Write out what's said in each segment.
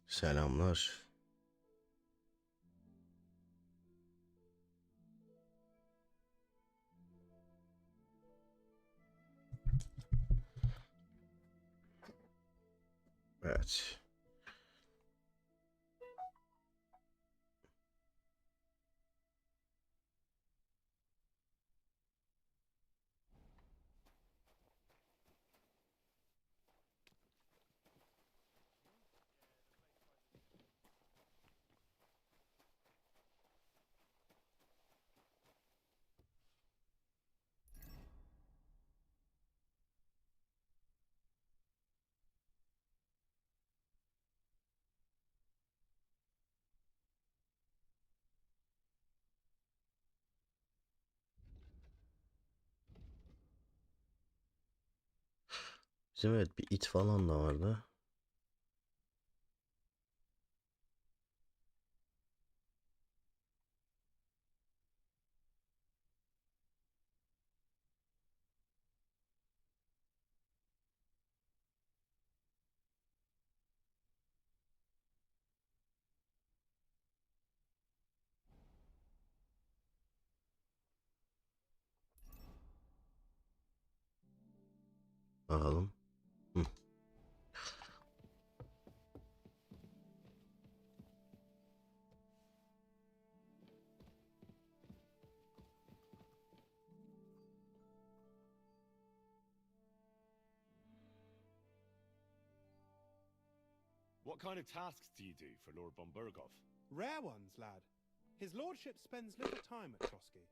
Selamlar. Evet. Bizim evet bir it falan da vardı. Bakalım. Hı. What kind of tasks do you do for Lord von Berghoff? Rare ones, lad. His lordship spends little time at Trotsky.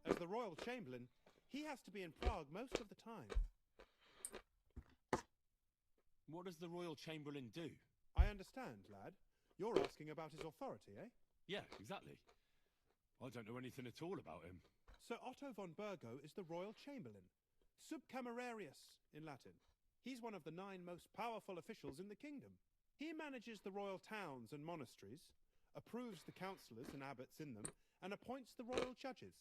As the royal chamberlain, he has to be in Prague most of the time. What does the royal chamberlain do? I understand, lad. You're asking about his authority, eh? Yeah, exactly. I don't know anything at all about him. Sir Otto von Burgo is the royal chamberlain. Subcamerarius in Latin. He's one of the 9 most powerful officials in the kingdom. He manages the royal towns and monasteries, approves the councillors and abbots in them, and appoints the royal judges.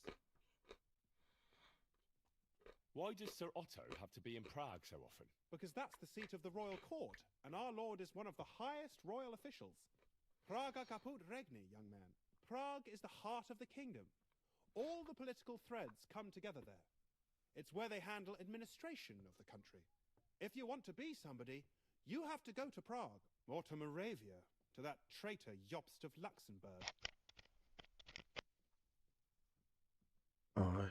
Why does Sir Otto have to be in Prague so often? Because that's the seat of the royal court, and our lord is one of the highest royal officials. Praga caput regni, young man. Prague is the heart of the kingdom. All the political threads come together there. It's where they handle administration of the country. If you want to be somebody, you have to go to Prague, or to Moravia, to that traitor Jobst of Luxembourg. Ay.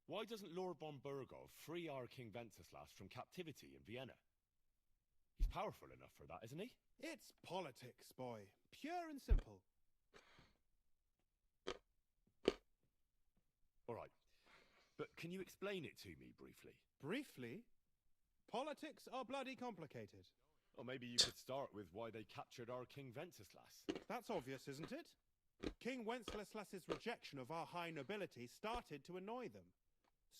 Why doesn't Lord von Berghoff free our King Wenceslas from captivity in Vienna? He's powerful enough for that, isn't he? It's politics, boy. Pure and simple. All right. But can you explain it to me briefly? Briefly, politics are bloody complicated. Or maybe you could start with why they captured our King Wenceslas. That's obvious, isn't it? King Wenceslas's rejection of our high nobility started to annoy them.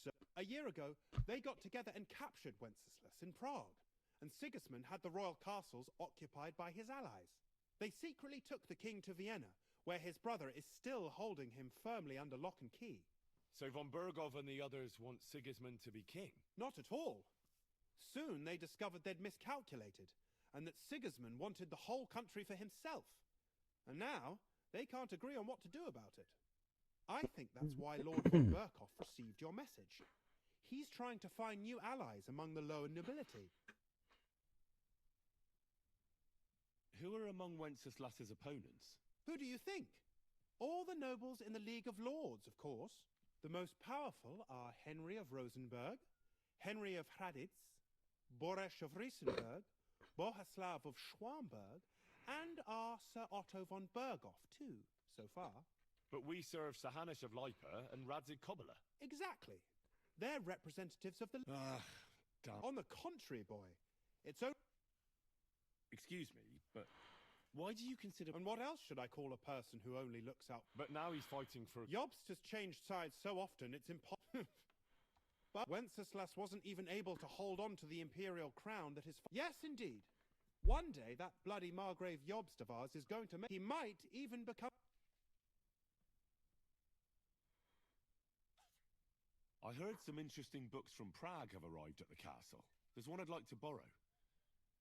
So, a year ago, they got together and captured Wenceslas in Prague, and Sigismund had the royal castles occupied by his allies. They secretly took the king to Vienna, where his brother is still holding him firmly under lock and key. So von Berghoff and the others want Sigismund to be king? Not at all. Soon they discovered they'd miscalculated, and that Sigismund wanted the whole country for himself. And now, they can't agree on what to do about it. I think that's why Lord von Berghoff received your message. He's trying to find new allies among the lower nobility. Who are among Wenceslas's opponents? Who do you think? All the nobles in the League of Lords, of course. The most powerful are Henry of Rosenberg, Henry of Hraditz, Boresh of Riesenberg, Bohuslav of Schwamberg, and our Sir Otto von Berghoff, too, so far. But we serve Sahanish of Lipa and Radzig Kobyla. Exactly. They're representatives of the... Damn. On the contrary, boy, it's only... Excuse me, but why do you consider... And what else should I call a person who only looks out... But now he's fighting for... Jobst has changed sides so often, it's impossible... But Wenceslas wasn't even able to hold on to the imperial crown that his... Yes, indeed. One day, that bloody Margrave Jobst of ours is going to make... He might even become... I heard some interesting books from Prague have arrived at the castle. There's one I'd like to borrow.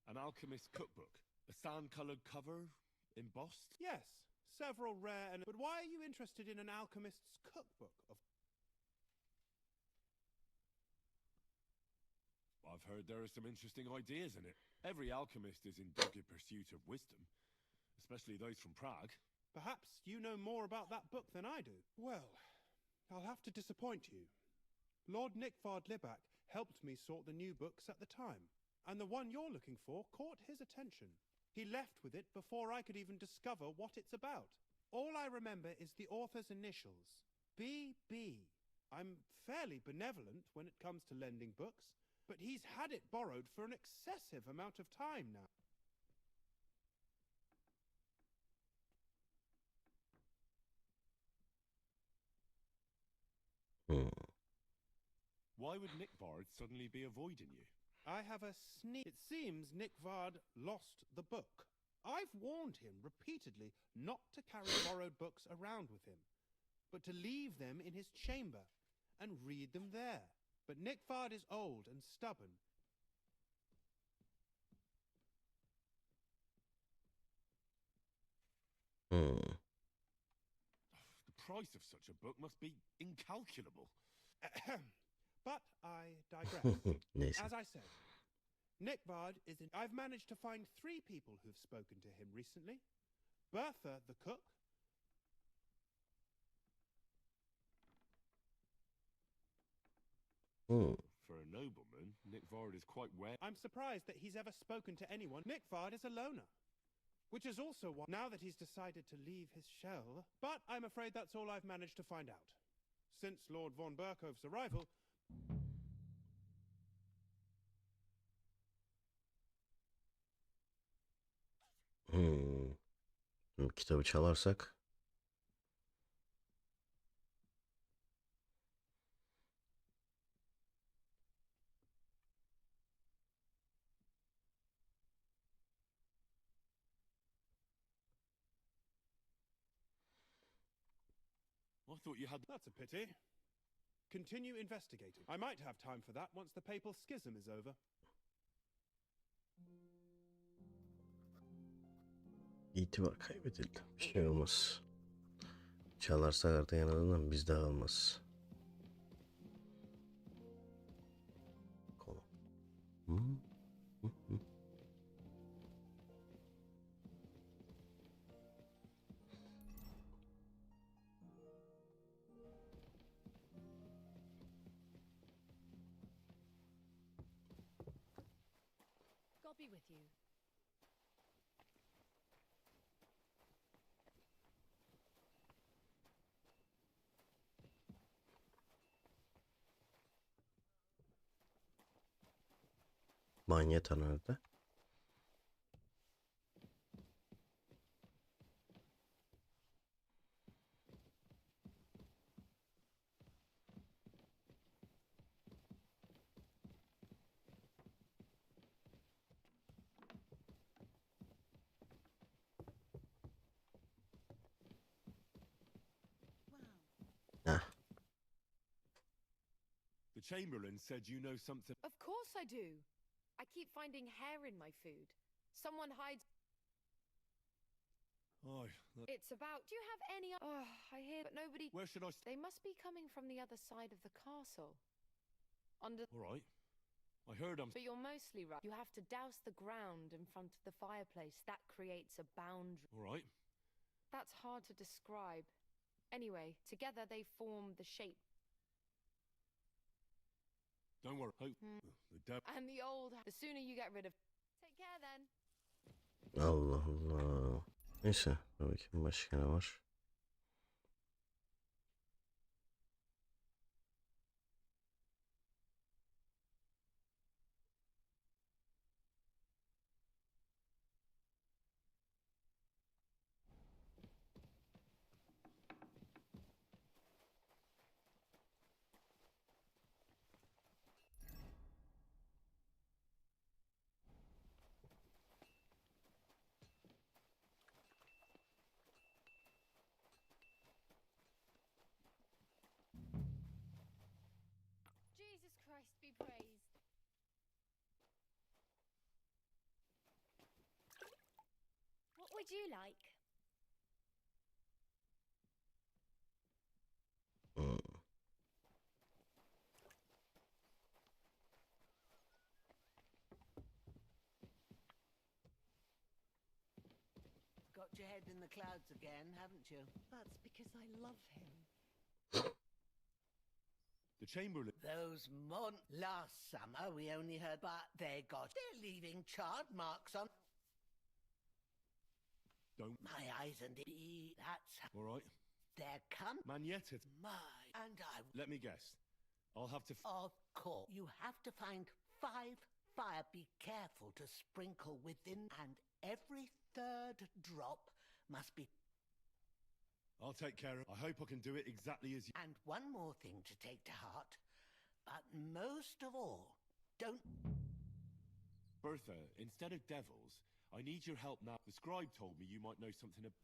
An alchemist's cookbook. A sand-coloured cover, embossed. Yes, several rare and... But why are you interested in an alchemist's cookbook? I've heard there are some interesting ideas in it. Every alchemist is in dogged pursuit of wisdom, especially those from Prague. Perhaps you know more about that book than I do. Well, I'll have to disappoint you. Lord Nickvard Libak helped me sort the new books at the time, and the one you're looking for caught his attention. He left with it before I could even discover what it's about. All I remember is the author's initials, B.B. I'm fairly benevolent when it comes to lending books, but he's had it borrowed for an excessive amount of time now. Why would Nickvard suddenly be avoiding you? I have a sneak. It seems Nickvard lost the book. I've warned him repeatedly not to carry borrowed books around with him, but to leave them in his chamber and read them there. But Nickvard is old and stubborn. Hmm. The price of such a book must be incalculable. But I digress. Neyse. As I said, Nickvard is in... I've managed to find 3 people who've spoken to him recently. Bertha, the cook. Hmm. For a nobleman, Nickvard is quite well. I'm surprised that he's ever spoken to anyone. Nickvard is a loner. Which is also why, now that he's decided to leave his shell... But I'm afraid that's all I've managed to find out. Since Lord von Berkove's arrival... Şimdi kitabı çalarsak. I thought you had... That's a pity. Continue investigating. I might have time for that once the papal schism is over. İtibar kaybedildi. Bir şey olmaz. Çalarsak artık en azından bizde kalmaz. Konu. God be with you. Manyeta nerede? Ah, The Chamberlain said you know something... Of course I do. I keep finding hair in my food. Someone hides... Oh, It's about... Do you have any... Oh, I hear, but nobody... where should I... They must be coming from the other side of the castle. Under... All right. I heard I'm... But you're mostly right. You have to douse the ground in front of the fireplace. That creates a boundary. All right. That's hard to describe. Anyway, together they form the shape. Don't worry. Hope the devil... And the old... The sooner you get rid of... Take care then. Allah Allah. Neyse. Dur bakayım başka ne var? would you like? Got your head in the clouds again, haven't you? That's because I love him. The Chamberlain. Those last summer we only heard, but they're leaving charred marks on. Don't. My eyes and that's how All right. they're come. Magnetic. And I. Let me guess. I'll have to. Of course, you have to find 5 fire. Be careful to sprinkle within, and every third drop must be. I'll take care of. I hope I can do it exactly as you. And one more thing to take to heart, but most of all, don't. Bertha, instead of devils, I need your help now. The scribe told me you might know something about.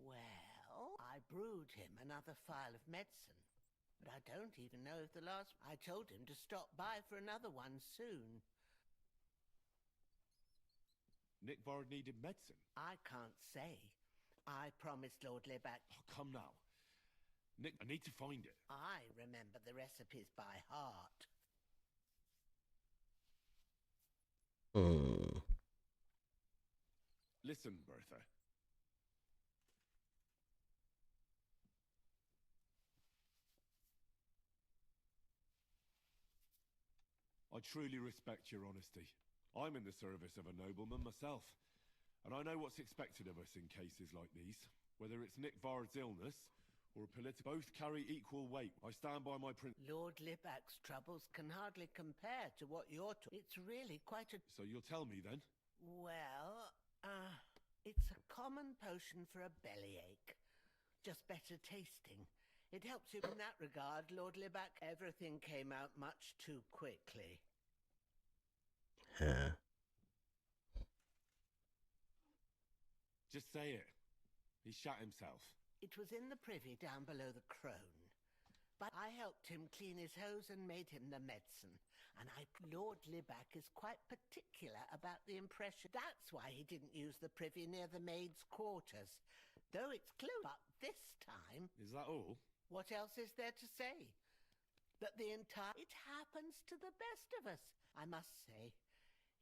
Well, I brewed him another phial of medicine, but I don't even know if the last. I told him to stop by for another one soon. Nick Bard needed medicine. I can't say. I promised Lord Libac. Oh, come now. Nick, I need to find it. I remember the recipes by heart. Listen, Bertha. I truly respect your honesty. I'm in the service of a nobleman myself, and I know what's expected of us in cases like these. Whether it's Nick Vard's illness or a political, both carry equal weight. I stand by my Lord Libac's troubles can hardly compare to what you're It's really quite a. So you'll tell me then? Well, it's a common potion for a bellyache. Just better tasting. It helps you in that regard, Lord Libac. Everything came out much too quickly. He. Just say it. He shot himself. It was in the privy down below the crone. But I helped him clean his hose and made him the medicine. And Lord Libac is quite particular about the impression. That's why he didn't use the privy near the maids' quarters. Though it's close. But this time. Is that all? What else is there to say? That the entire. It happens to the best of us, I must say.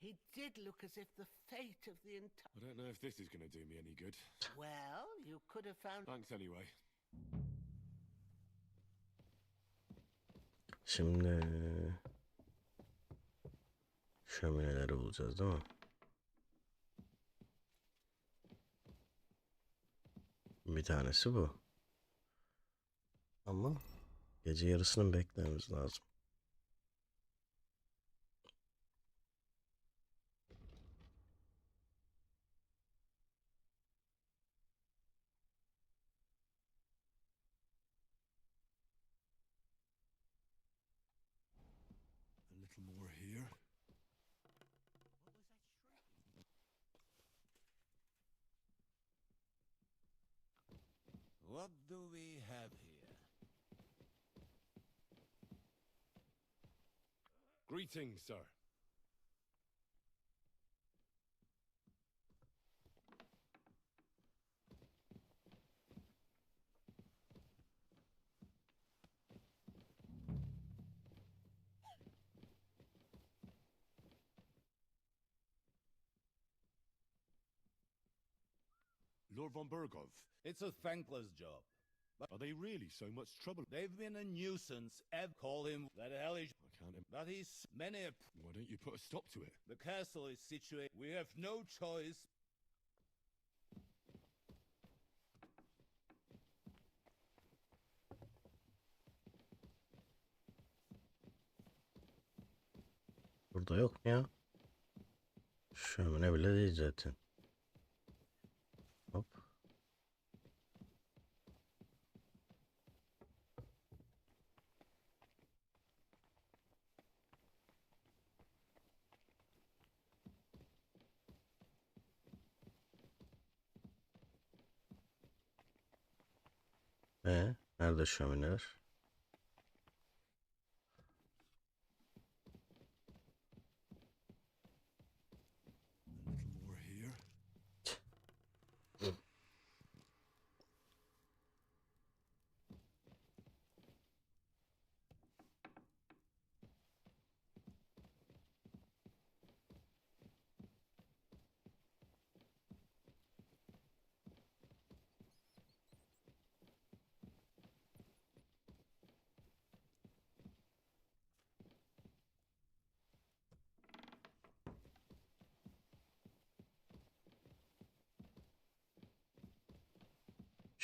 He did look as if the fate of the entire. I don't know if this is going to do me any good. Well, you could have found. Thanks anyway. Şimdi şömineleri bulacağız değil mi? Bir tanesi bu. Ama gece yarısını beklememiz lazım. A little more here. What do we have here? Greetings, sir. Lord von Bergov, It's a thankless job. are they really so much trouble? They've been a nuisance. Call him that hellish. I can't. That is many. Why don't you put a stop to it? The castle is situated. We have no choice. Burada yok mu ya? Şömine bile değil zaten. Hop. Nerede şömineler? A little more here.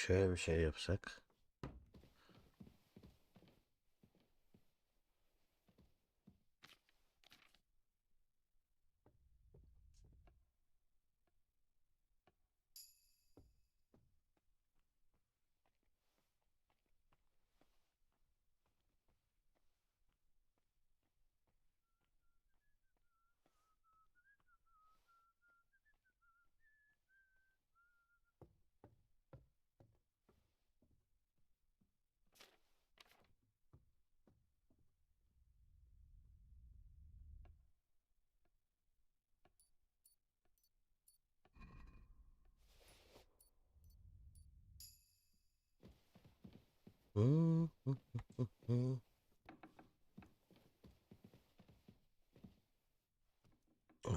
Şöyle bir şey yapsak.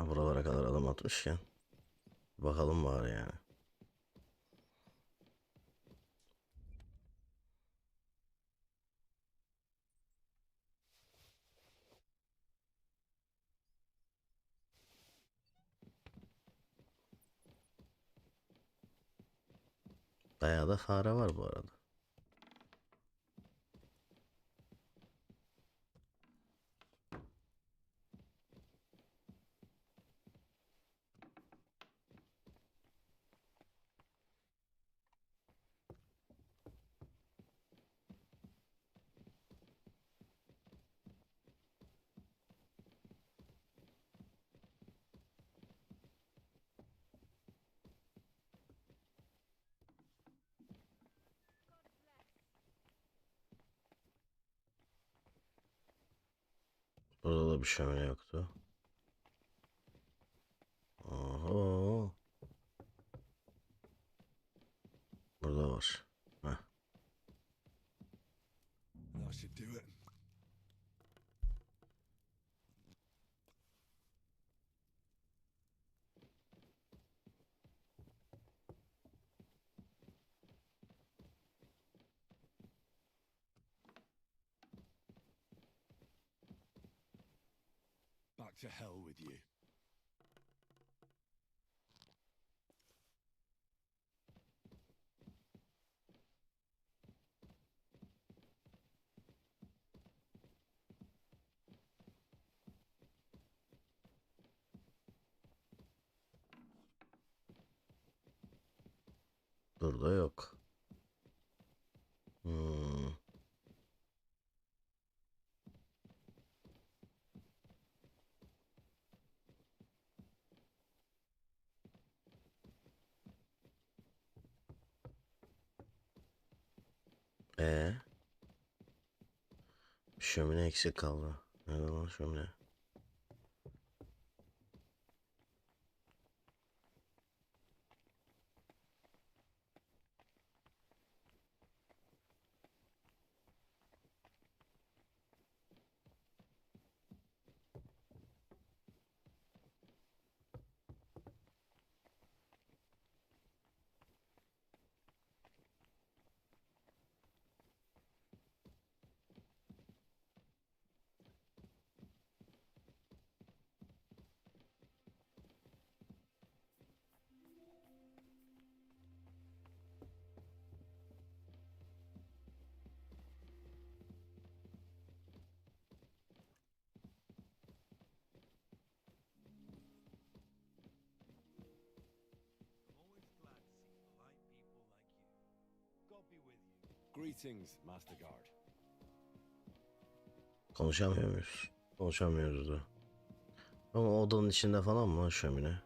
Buralara kadar adım atmışken bakalım bari yani. Bayağı da fare var bu arada. Burada da bir şömine yoktu. Oho. Burada var. Heh. That should do it. Back to hell with you. Burada yok. Hmm. Şömine eksik kaldı. Nerede lan şömine? Greetings, Master Guard. Konuşamıyor muyuz? Konuşamıyoruz da. Ama odanın içinde falan mı şömine?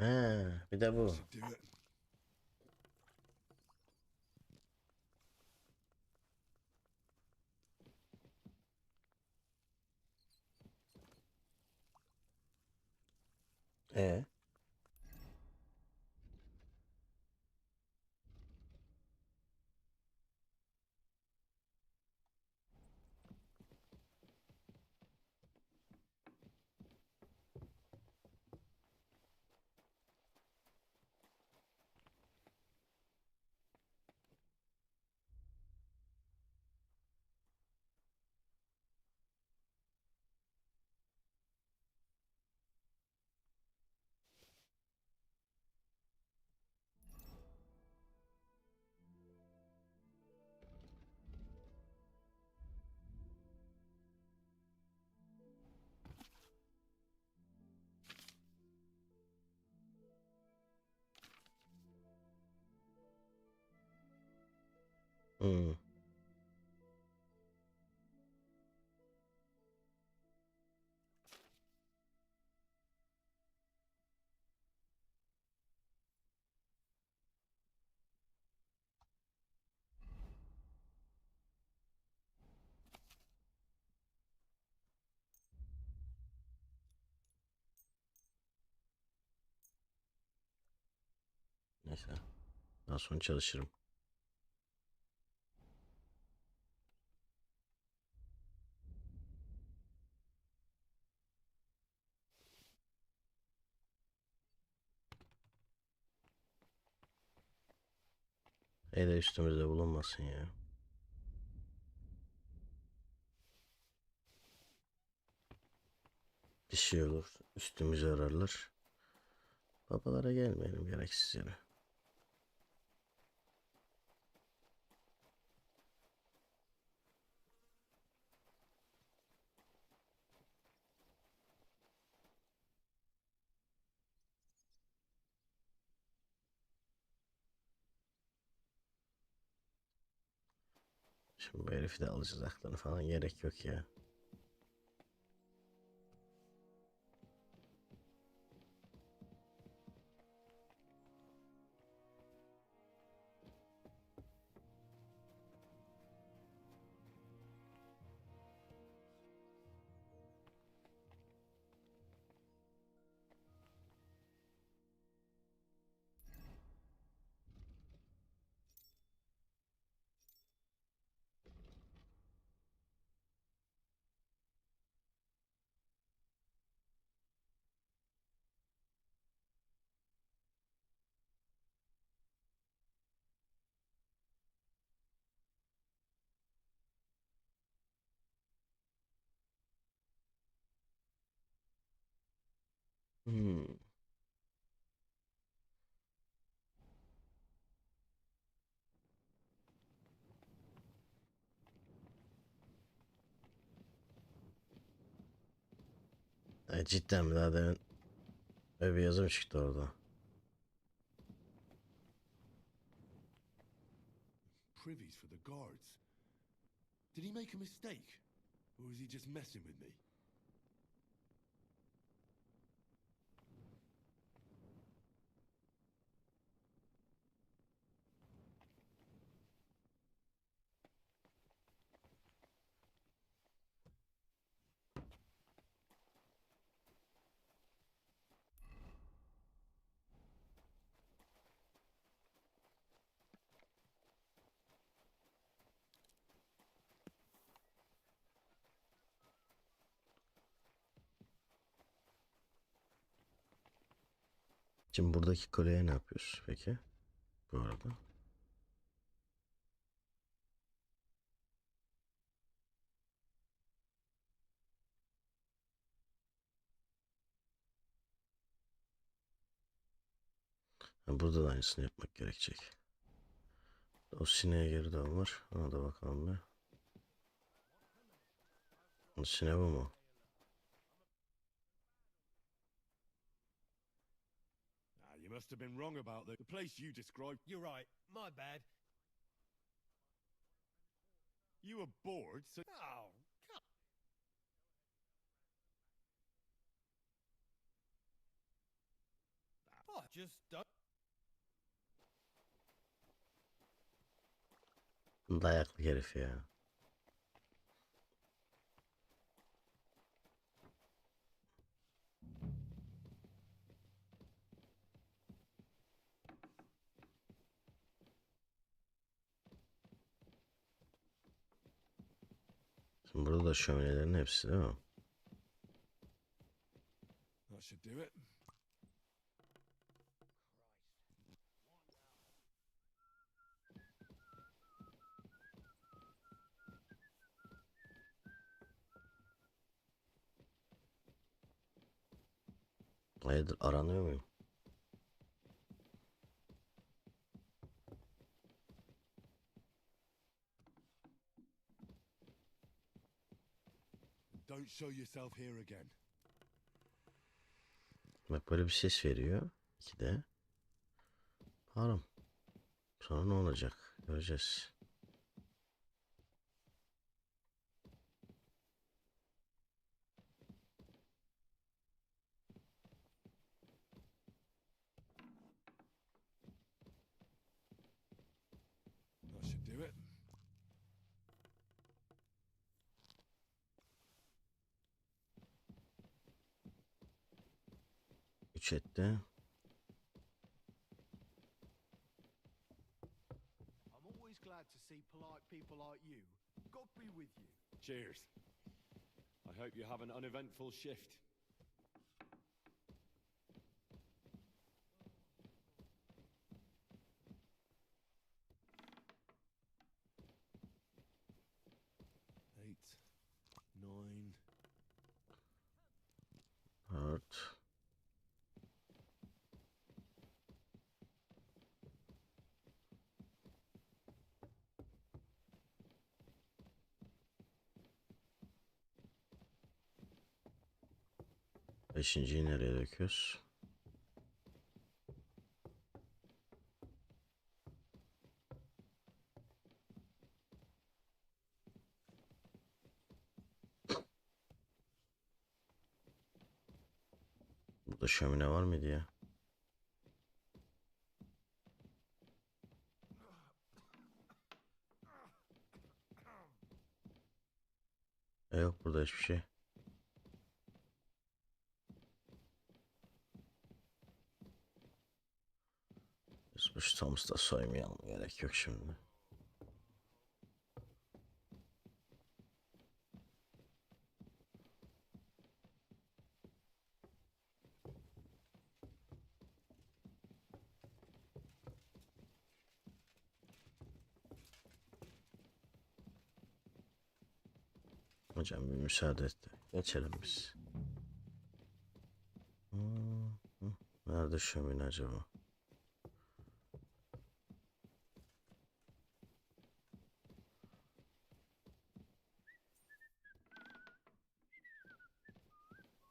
He, bir de bu. Should do it. E Hmm. Neyse. Daha sonra çalışırım. Ele üstümüzde bulunmasın ya. Bir şey olur. Üstümüzü ararlar. Babalara gelmeyelim gereksiz yere. Şimdi bu herifi de alacağız aklını falan, gerek yok ya. Hmm. Cidden mi? Daha demin öyle bir yazım çıktı orada. Privies for the guards. Did he make a mistake? Or is he just messing with me? Şimdi buradaki kolye ne yapıyoruz peki? Bu arada. Ha, burada da aynısını yapmak gerekecek. O sineğe geri dön var. Ona da bakalım bir. O sine bu mu? You must have been wrong about the place you described. You're right. My bad. You were bored, so... Oh, come. Oh, just don't. Dayaklı herif ya. Şimdi burada da şöminelerin hepsi değil mi? That should do it. Hayırdır, aranıyor muyum? Don't show yourself here again. Bak böyle bir ses veriyor. İki de. Haram. Sonra ne olacak? Göreceğiz. should do it. Üç etti. I'm always glad to see polite people like you. God be with you. Cheers. I hope you have an uneventful shift. Eight, nine. 4. Beşinciyi nereye döküyoruz? Burada şömine var mıydı ya? Yok burada hiçbir şey. Biz bu Toms'ta soymayalım, gerek yok şimdi. Hocam bir müsaade et. Geçelim biz. Nerede şömine acaba?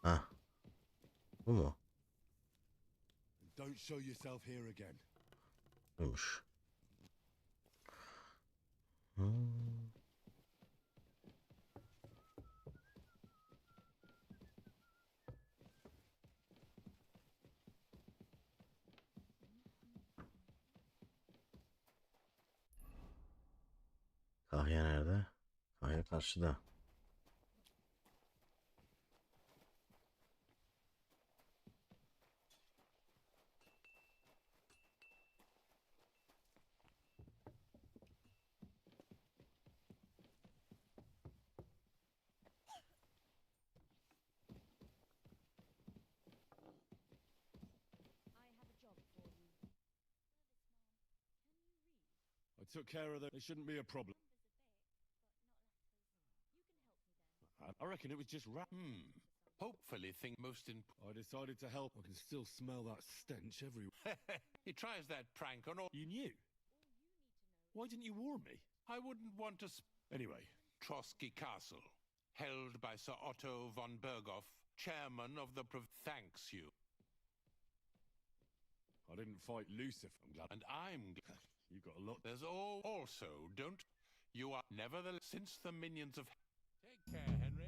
Ha. Bu mu? Don't show yourself here again. Buymuş. Kahya nerede? Kahya karşıda. I took care of them. It shouldn't be a problem. I reckon it was just Hopefully think most in... I decided to help. I can still smell that stench everywhere. He tries that prank on all... You knew? Why didn't you warn me? I wouldn't want to... Anyway. Trotsky Castle, held by Sir Otto von Berghoff, chairman of the... Thanks you. I didn't fight Lucifer, I'm glad. And I'm glad. You got a lot. There's also, don't... You are nevertheless... Since the minions of... Take care, Henry.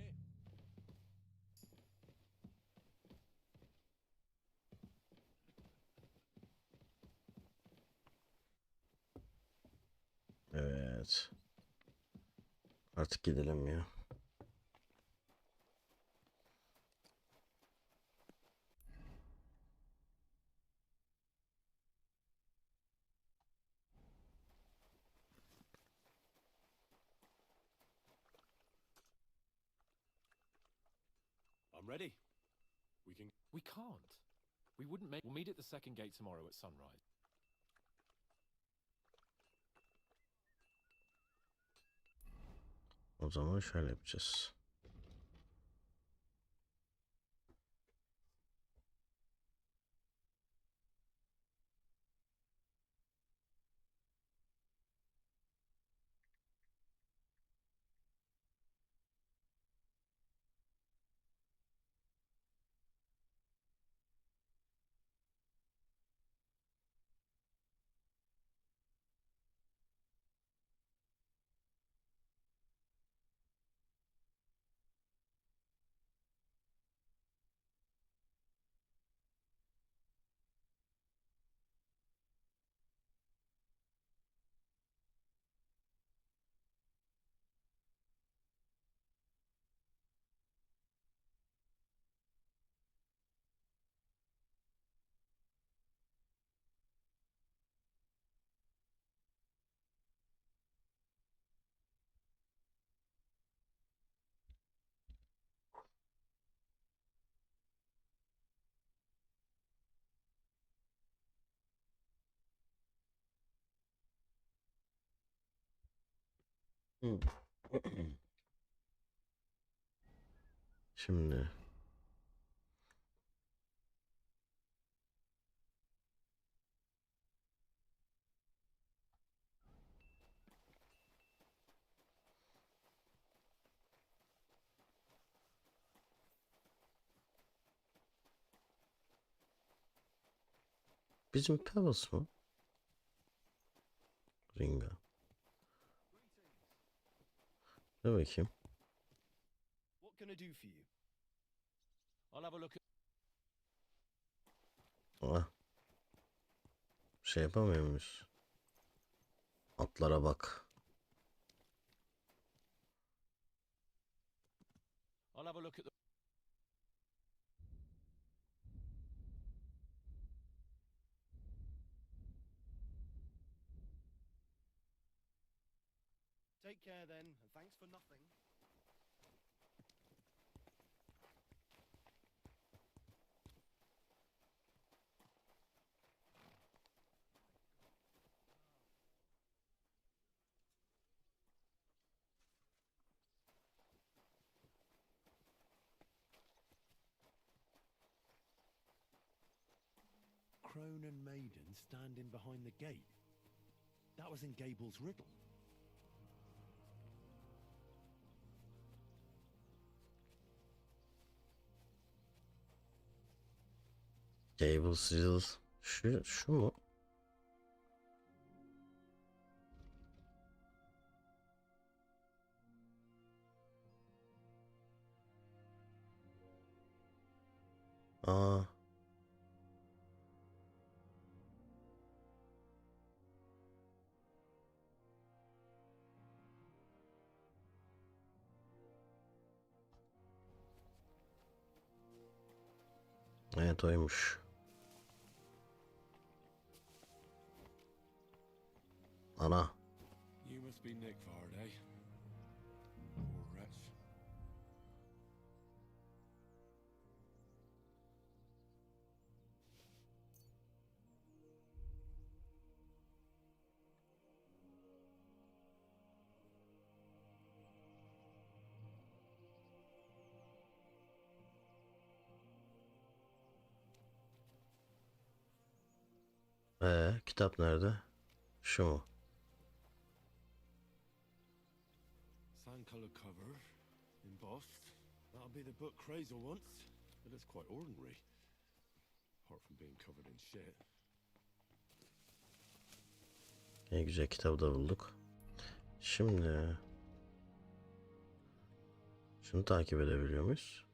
Evet. Artık gidelim ya. I'm ready. We can... We can't. We wouldn't make... We'll meet at the second gate tomorrow at sunrise. O zaman şöyle yapacağız. Hı. Şimdi bizim Pebbles mı? Ringa. Dur bakayım. What can I do for you? I'll have a look at. Ah. Şey yapamıyor muyuz? Atlara bak. I'll have a look at the. Take care then, and thanks for nothing. Crone and maiden standing behind the gate. That was in Gable's riddle. Cable Sizzle. Şu mu? Aa. Evet oymuş. Ana. You must be Nick Varday. Poor wretch. Kitap nerede? Şu mu? Sand colour cover, embossed. That'll be the book Crazel wants, but it's quite ordinary. Apart from being covered in shit. En güzel kitabı da bulduk. Şimdi şunu takip edebiliyor muyuz?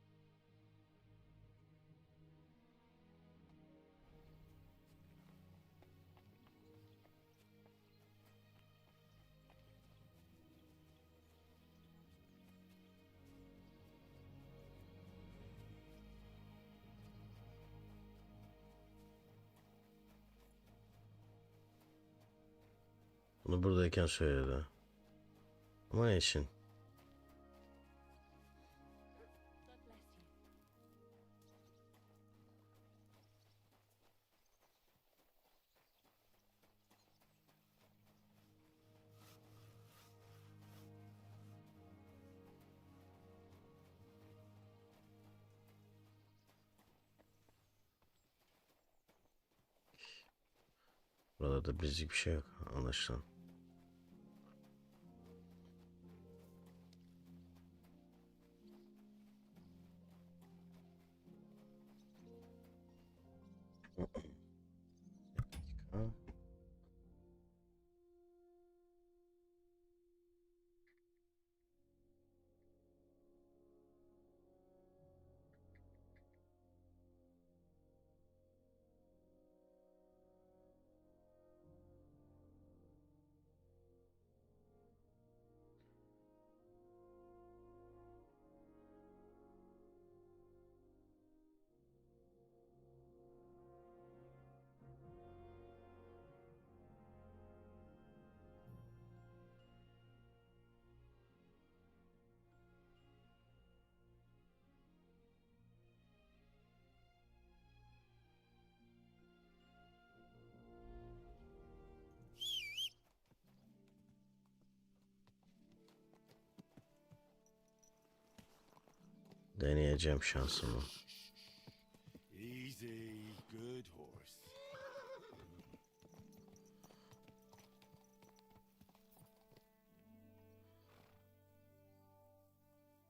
Bunu buradayken söyledi. Ama ne için? God bless you. Burada da bizlik bir şey yok anlaşılan. Deneyeceğim şansımı. Easy, good horse.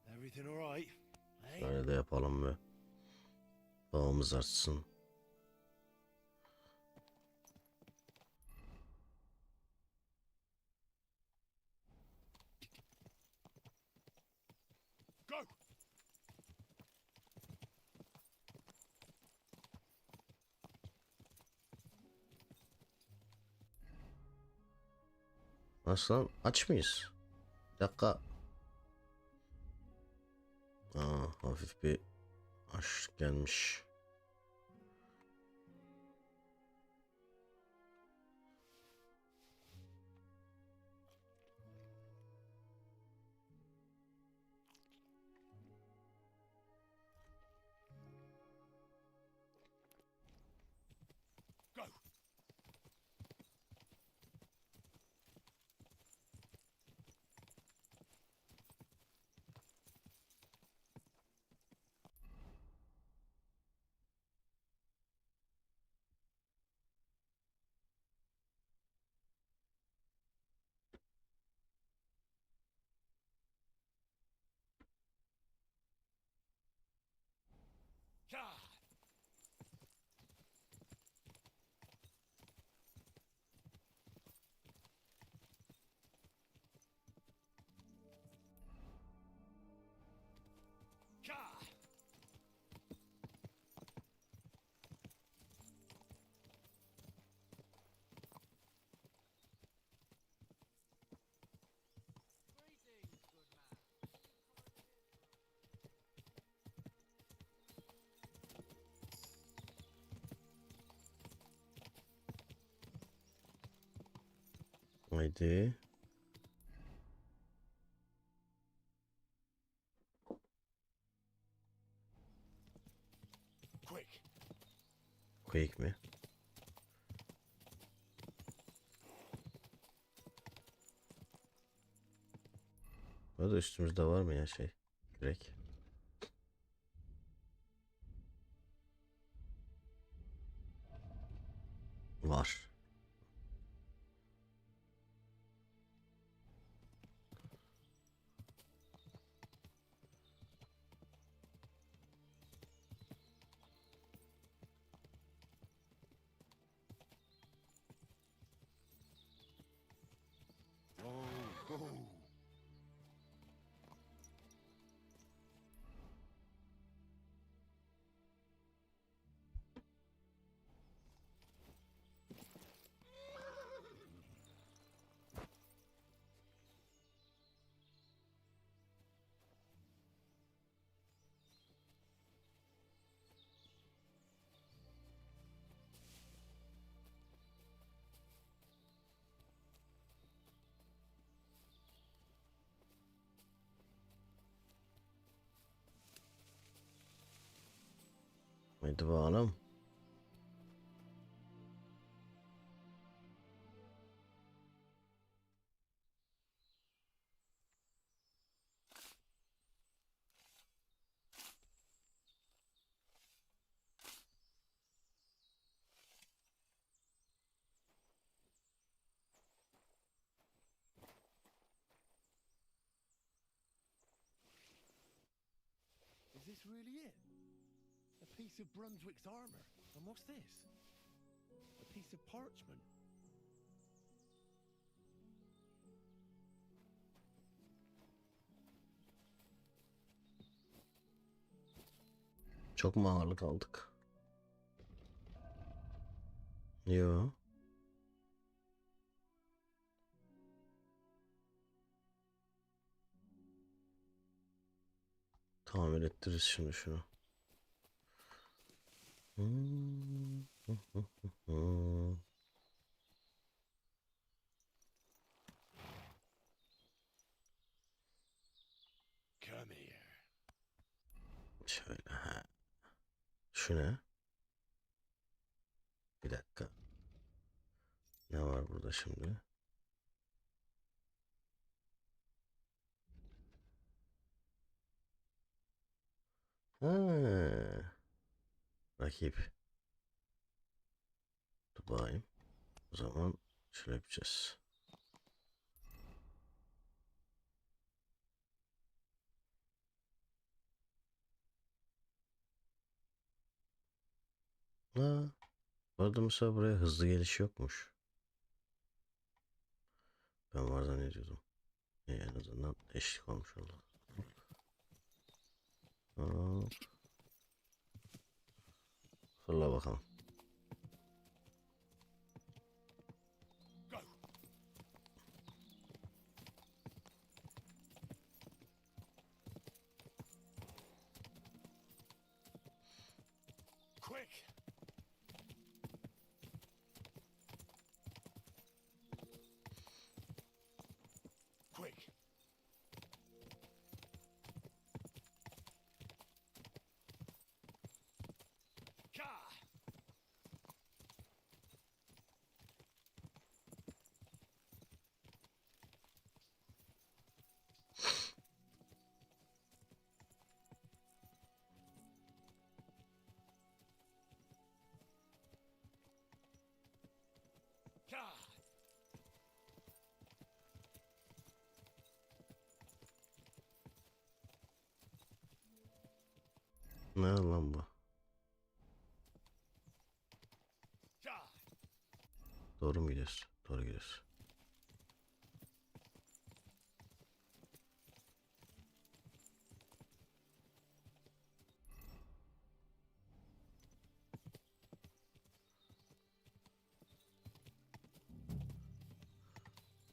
Everything all right? Hey? Böyle de yapalım ve bağımız artsın. Go! Nasıl lan? Aç mıyız? Bir dakika. Hafif bir açlık gelmiş. Go! Yeah! Yeah! Haydi. Quick! Quick mi? Burada üstümüzde var mı ya şey? Direkt. Var. Go! Haydi bakalım. Is this really it? A piece of Brunswick's armor. And what's this? A piece of parchment. Çok mu ağırlık aldık? Yo. Tamir ettiririz şimdi şunu. Come here. Şöyle ha. Şu ne? Bir dakika. Ne var burada şimdi? Ha. Rakip. Dur bakayım. O zaman şöyle yapacağız. Ha. Bu arada mesela buraya hızlı geliş yokmuş. Ben var zannediyordum. En azından eşlik olmuş oldu. Hop. Fırla bakalım. Quick! Quick! Ka! Ka! Ne lan bu? Ka! Doğru mu gidiyoruz? Doğru gidiyoruz.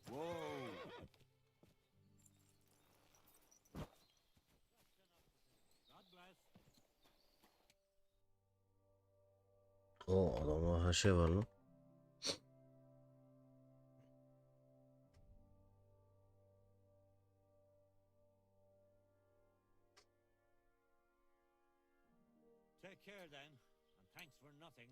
Whoa! O adamda her şey var lan. Take care then, and thanks for nothing.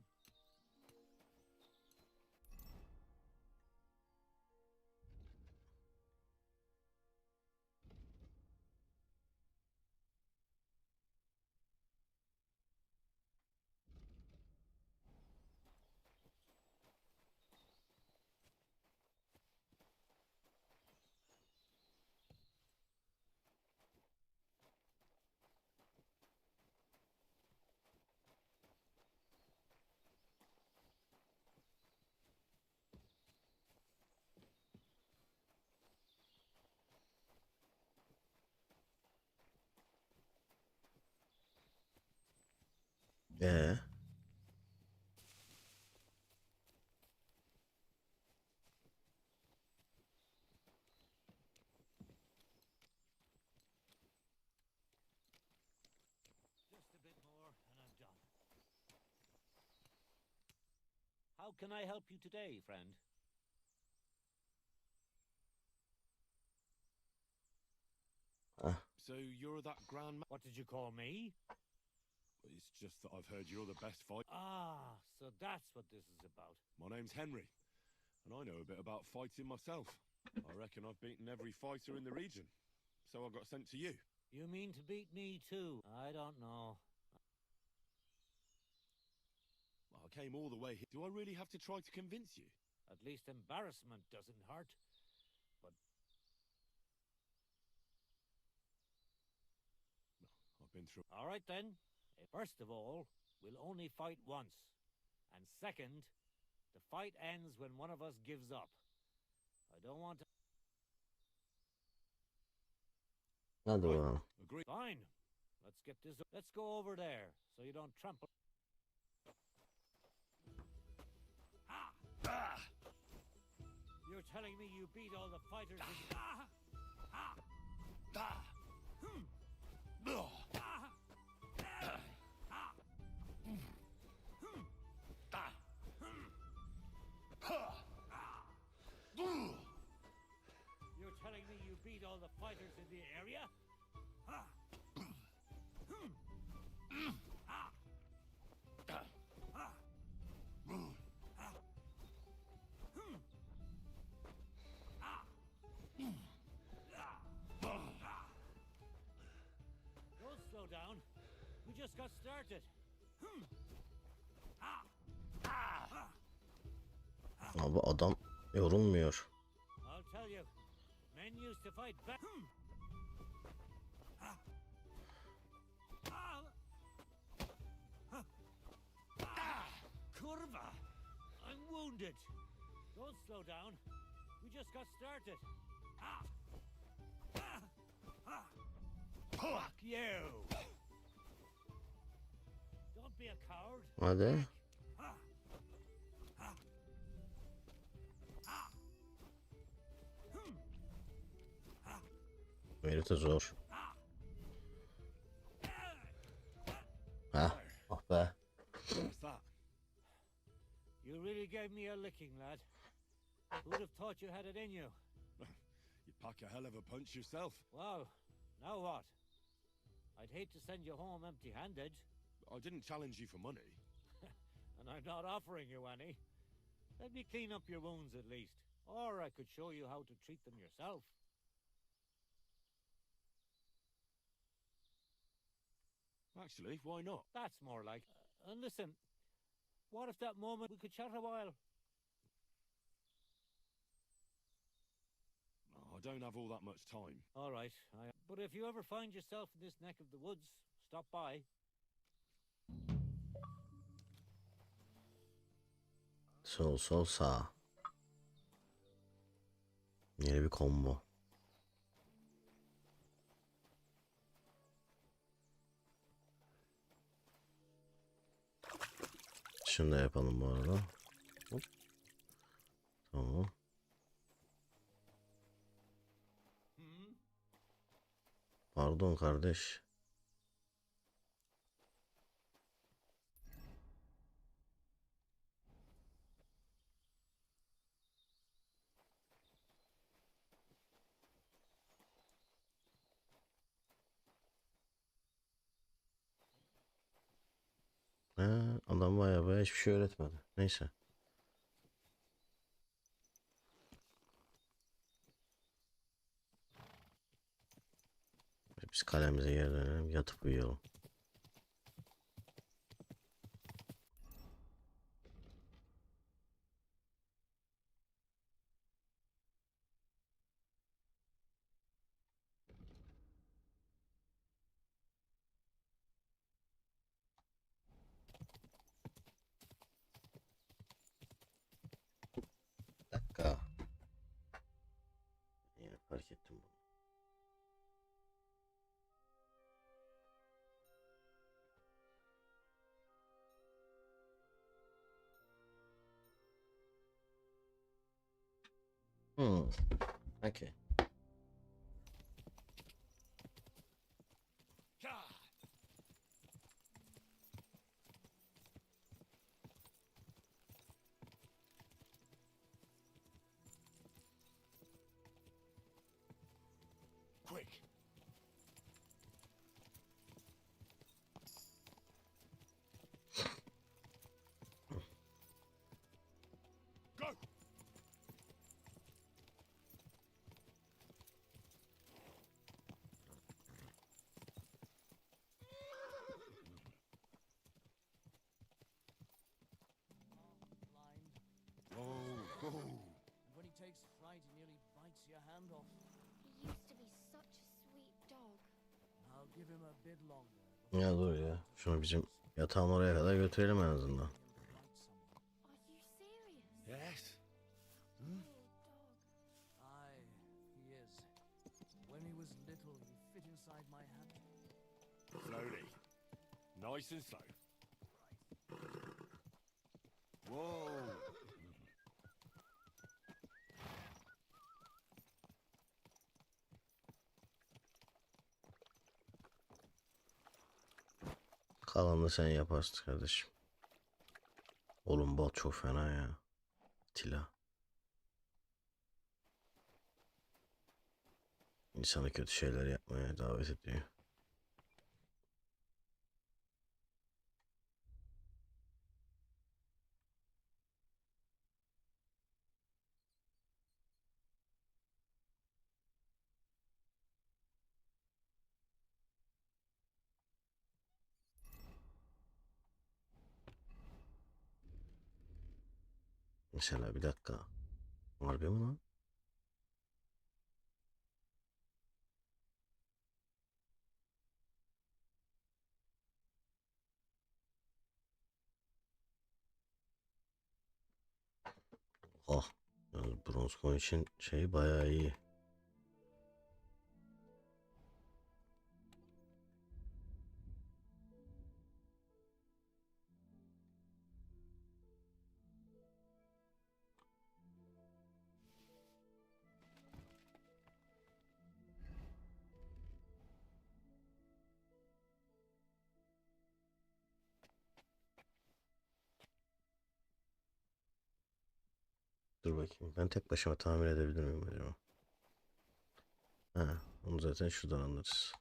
Ee, Just a bit more, and I'm done. How can I help you today, friend? So you're that grand What did you call me? It's just that I've heard you're the best fighter. Ah, so that's what this is about. My name's Henry, and I know a bit about fighting myself. I reckon I've beaten every fighter in the region, so I got sent to you. You mean to beat me too? I don't know. I came all the way here. Do I really have to try to convince you? At least embarrassment doesn't hurt. But I've been through. all right then. First of all, we'll only fight once. And second, the fight ends when one of us gives up. I don't want to... hadi bakalım. Agree. Fine. Let's get this... Let's go over there, so you don't trample... Ah! You're telling me you beat all the fighters in... Ah! Ugh. You're telling me you beat all the fighters in the area? Don't slow down. got started. Abi adam yorulmuyor. I'll tell you, men used to fight back. Curva! I'm wounded. Don't slow down. We just got started. Fuck you! Don't be a coward. Hadi. Herif de zor. Ha, oh be. What's that? You really gave me a licking, lad. Who'd have thought you had it in you? You pack a hell of a punch yourself. Well, now what? I'd hate to send you home empty-handed. I didn't challenge you for money. And I'm not offering you any. Let me clean up your wounds at least. Or I could show you how to treat them yourself. Actually, why not? That's more like... and listen, what if that moment we could chat a while? I don't have all that much time. All right, but if you ever find yourself in this neck of the woods, stop by. Sol sağ. Yeni bir combo. Şunu da yapalım bu arada. Hop. Tamam. Pardon kardeş. Adam bayağı hiçbir şey öğretmedi. Neyse. Biz kalemize geri dönelim. Yatıp uyuyalım. Dakika. Yine fark ettim bunu. Okay. Quick! Go! Oh, oh. When he takes fright, he nearly bites your hand off. He used to be such a sweet dog. I'll give him a bit longer. Ya dur ya. Şunu bizim yatağın oraya kadar götürelim en azından. Are you serious? Yes. Poor dog. Aye, he is. When he was little, he fit inside my hand. Slowly. Nice and slow. Whoa! Kalanını sen yaparsın kardeşim. Oğlum bot çok fena ya. Tila. İnsanı kötü şeyler yapmaya davet ediyor. Mesela bir dakika. Harbi mi lan? Oh. Yani bronz coin için şey bayağı iyi. Dur bakayım. Ben tek başıma tamir edebilir miyim acaba? Ha, onu zaten şuradan anlarız.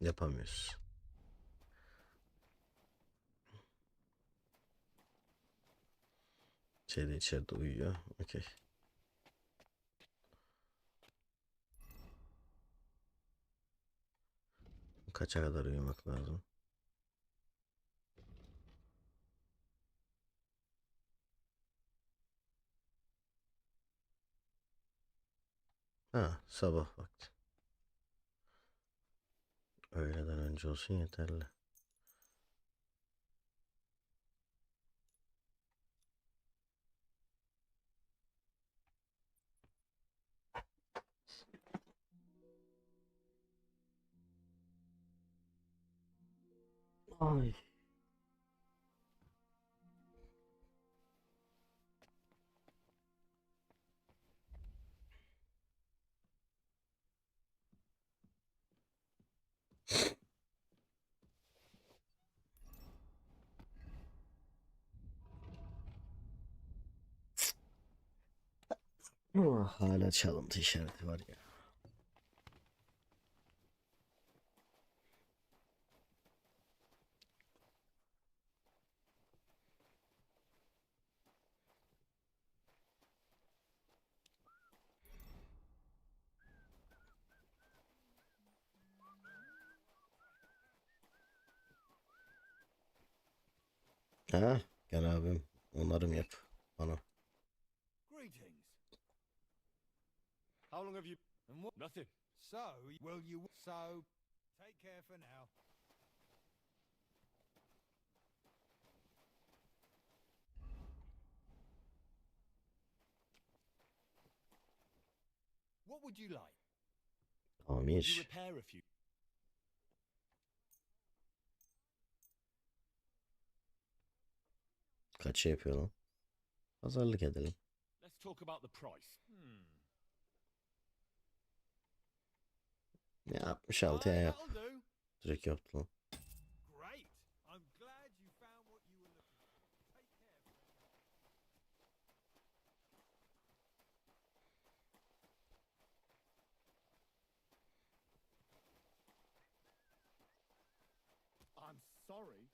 Yapamıyoruz. Şeyde içeride uyuyor. Okey. Kaça kadar uyumak lazım? Ha, sabah vakti. Öğleden önce olsun yeterli. Ay. Hala çalıntı işareti var ya. Ha, gel abim. Onarım yap bana. Greetings. How long have you... And what? Nothing. So, will you... So, take care for now. What would you like? Tamam You iş. repair a few... Kaça yapıyor lan? Pazarlık edelim. Let's talk about the price. Ya 66 ya yap. That'll do. Direkt yaptı lan. Great. I'm glad you found what you were looking for. Take care for now. I'm sorry.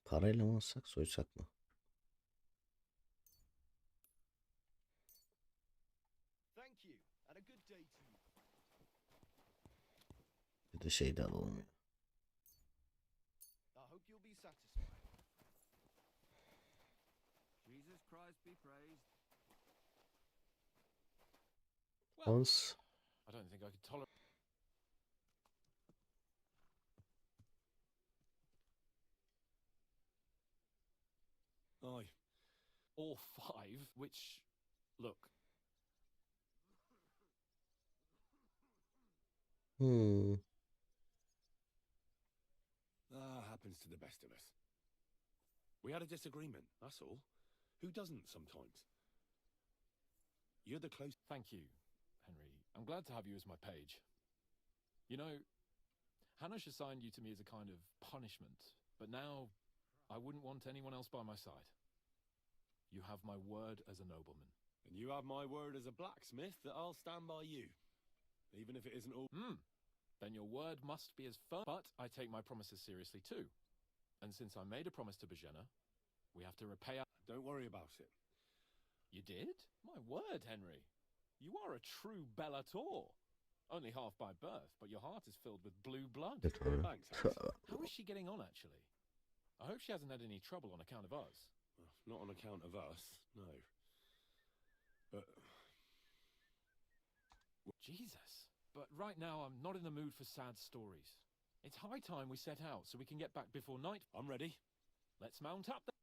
Parayla mı alsak soysak mı? Thank you, and a good day to you. Bir de şey de alalım ya. I hope you'll be satisfied. Jesus Christ be praised. Once. I don't think I could tolerate... Aye. Or 5, which... Look, happens to the best of us. We had a disagreement, that's all. Who doesn't sometimes? You're the close... Thank you, Henry. I'm glad to have you as my page. You know, Hanush assigned you to me as a kind of punishment, but now I wouldn't want anyone else by my side. You have my word as a nobleman. And you have my word as a blacksmith that I'll stand by you. Even if it isn't all... then your word must be as firm. But I take my promises seriously too. And since I made a promise to Bohemya, we have to repay our... Don't worry about it. You did? My word, Henry. You are a true bellator. Only half by birth, but your heart is filled with blue blood. Thanks, Hans. How is she getting on, actually? I hope she hasn't had any trouble on account of us. Well, not on account of us, no. But... Jesus. But right now, I'm not in the mood for sad stories. It's high time we set out so we can get back before night. I'm ready. Let's mount up then.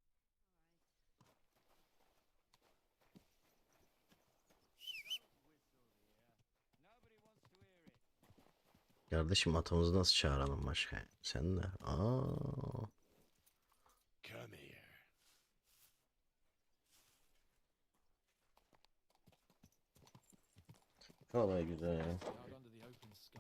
Kardeşim atımızı nasıl çağıralım başka? Sen de. Come here. Vallahi güzel ya. Out under the open sky,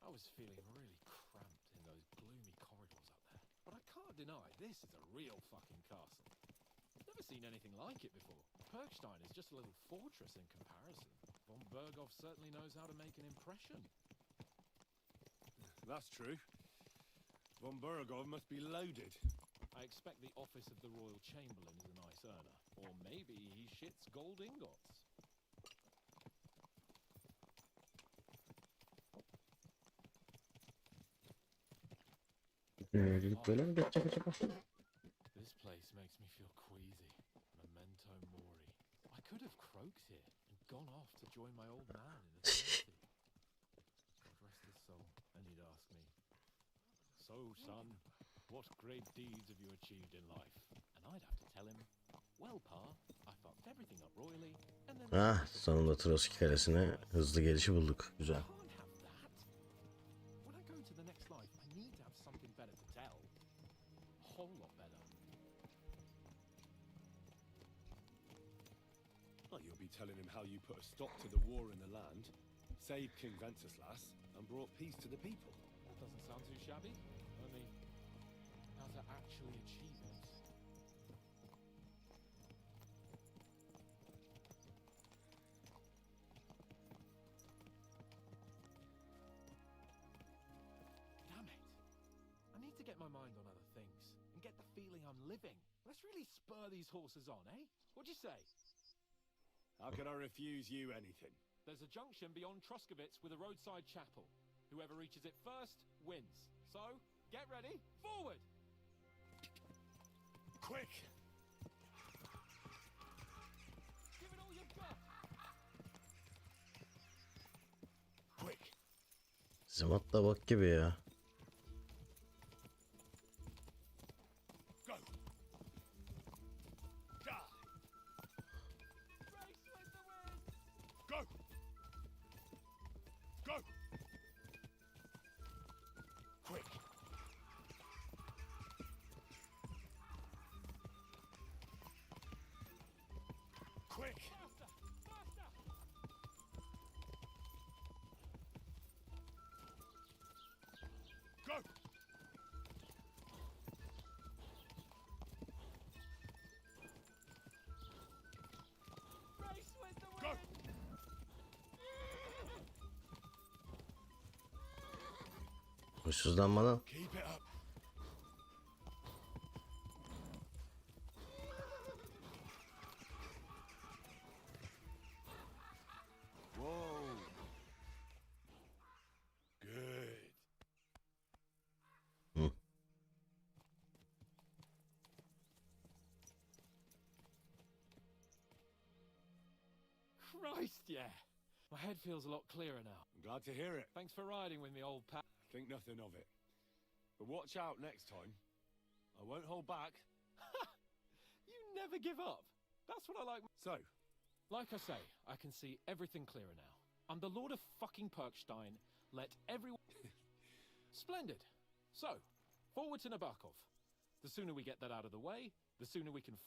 I was feeling really cramped in those gloomy corridors up there. But I can't deny this is a real fucking castle. Never seen anything like it before. Perkstein is just a little fortress in comparison. Von Berghoff certainly knows how to make an impression. That's true. Von Berghoff must be loaded. I expect the office of the Royal Chamberlain is a nice earner. Or maybe he shits gold ingots. Böyle mi geçecek acaba? This place makes me feel queasy. Memento mori. I could have croaked here and gone off to join my old man in the city. God rest his soul. And he'd ask me, "So, son, what great deeds have you achieved in life?" And I'd have to tell him, "Well, Pa, I fucked everything up royally, and then..." Ah, sonunda Troski Kalesi'ne hızlı gelişi bulduk. Güzel. When I go into the next life, I need to have something better to tell. A whole lot better. Well, you'll be telling him how you put a stop to the war in the land, saved King Wenceslas, and brought peace to the people. That doesn't sound too shabby. Only, how to actually achieve it. Damn it. I need to get my mind on other things and get the feeling I'm living. Let's really spur these horses on, eh? What'd you say? How can I refuse you anything? There's a junction beyond Truscovitz with a roadside chapel. Whoever reaches it first wins. So, get ready, forward! Quick! Give it all you've got! Quick! Zımatla bak gibi ya. Go! Die! Race with the wind! Go! Go! Quick! Quick! Faster! Faster! Go! Race with the wind! Go! Huysuzlanmadan. Keep it up! Whoa! Good. Christ, yeah! My head feels a lot clearer now. I'm glad to hear it. Thanks for riding with me, old pal. Think nothing of it. But watch out next time. I won't hold back. You never give up. That's what I like. So, Like I say, I can see everything clearer now. I'm the Lord of fucking Perkstein. Let everyone... Splendid. So, forward to Nabokov. The sooner we get that out of the way, the sooner we can...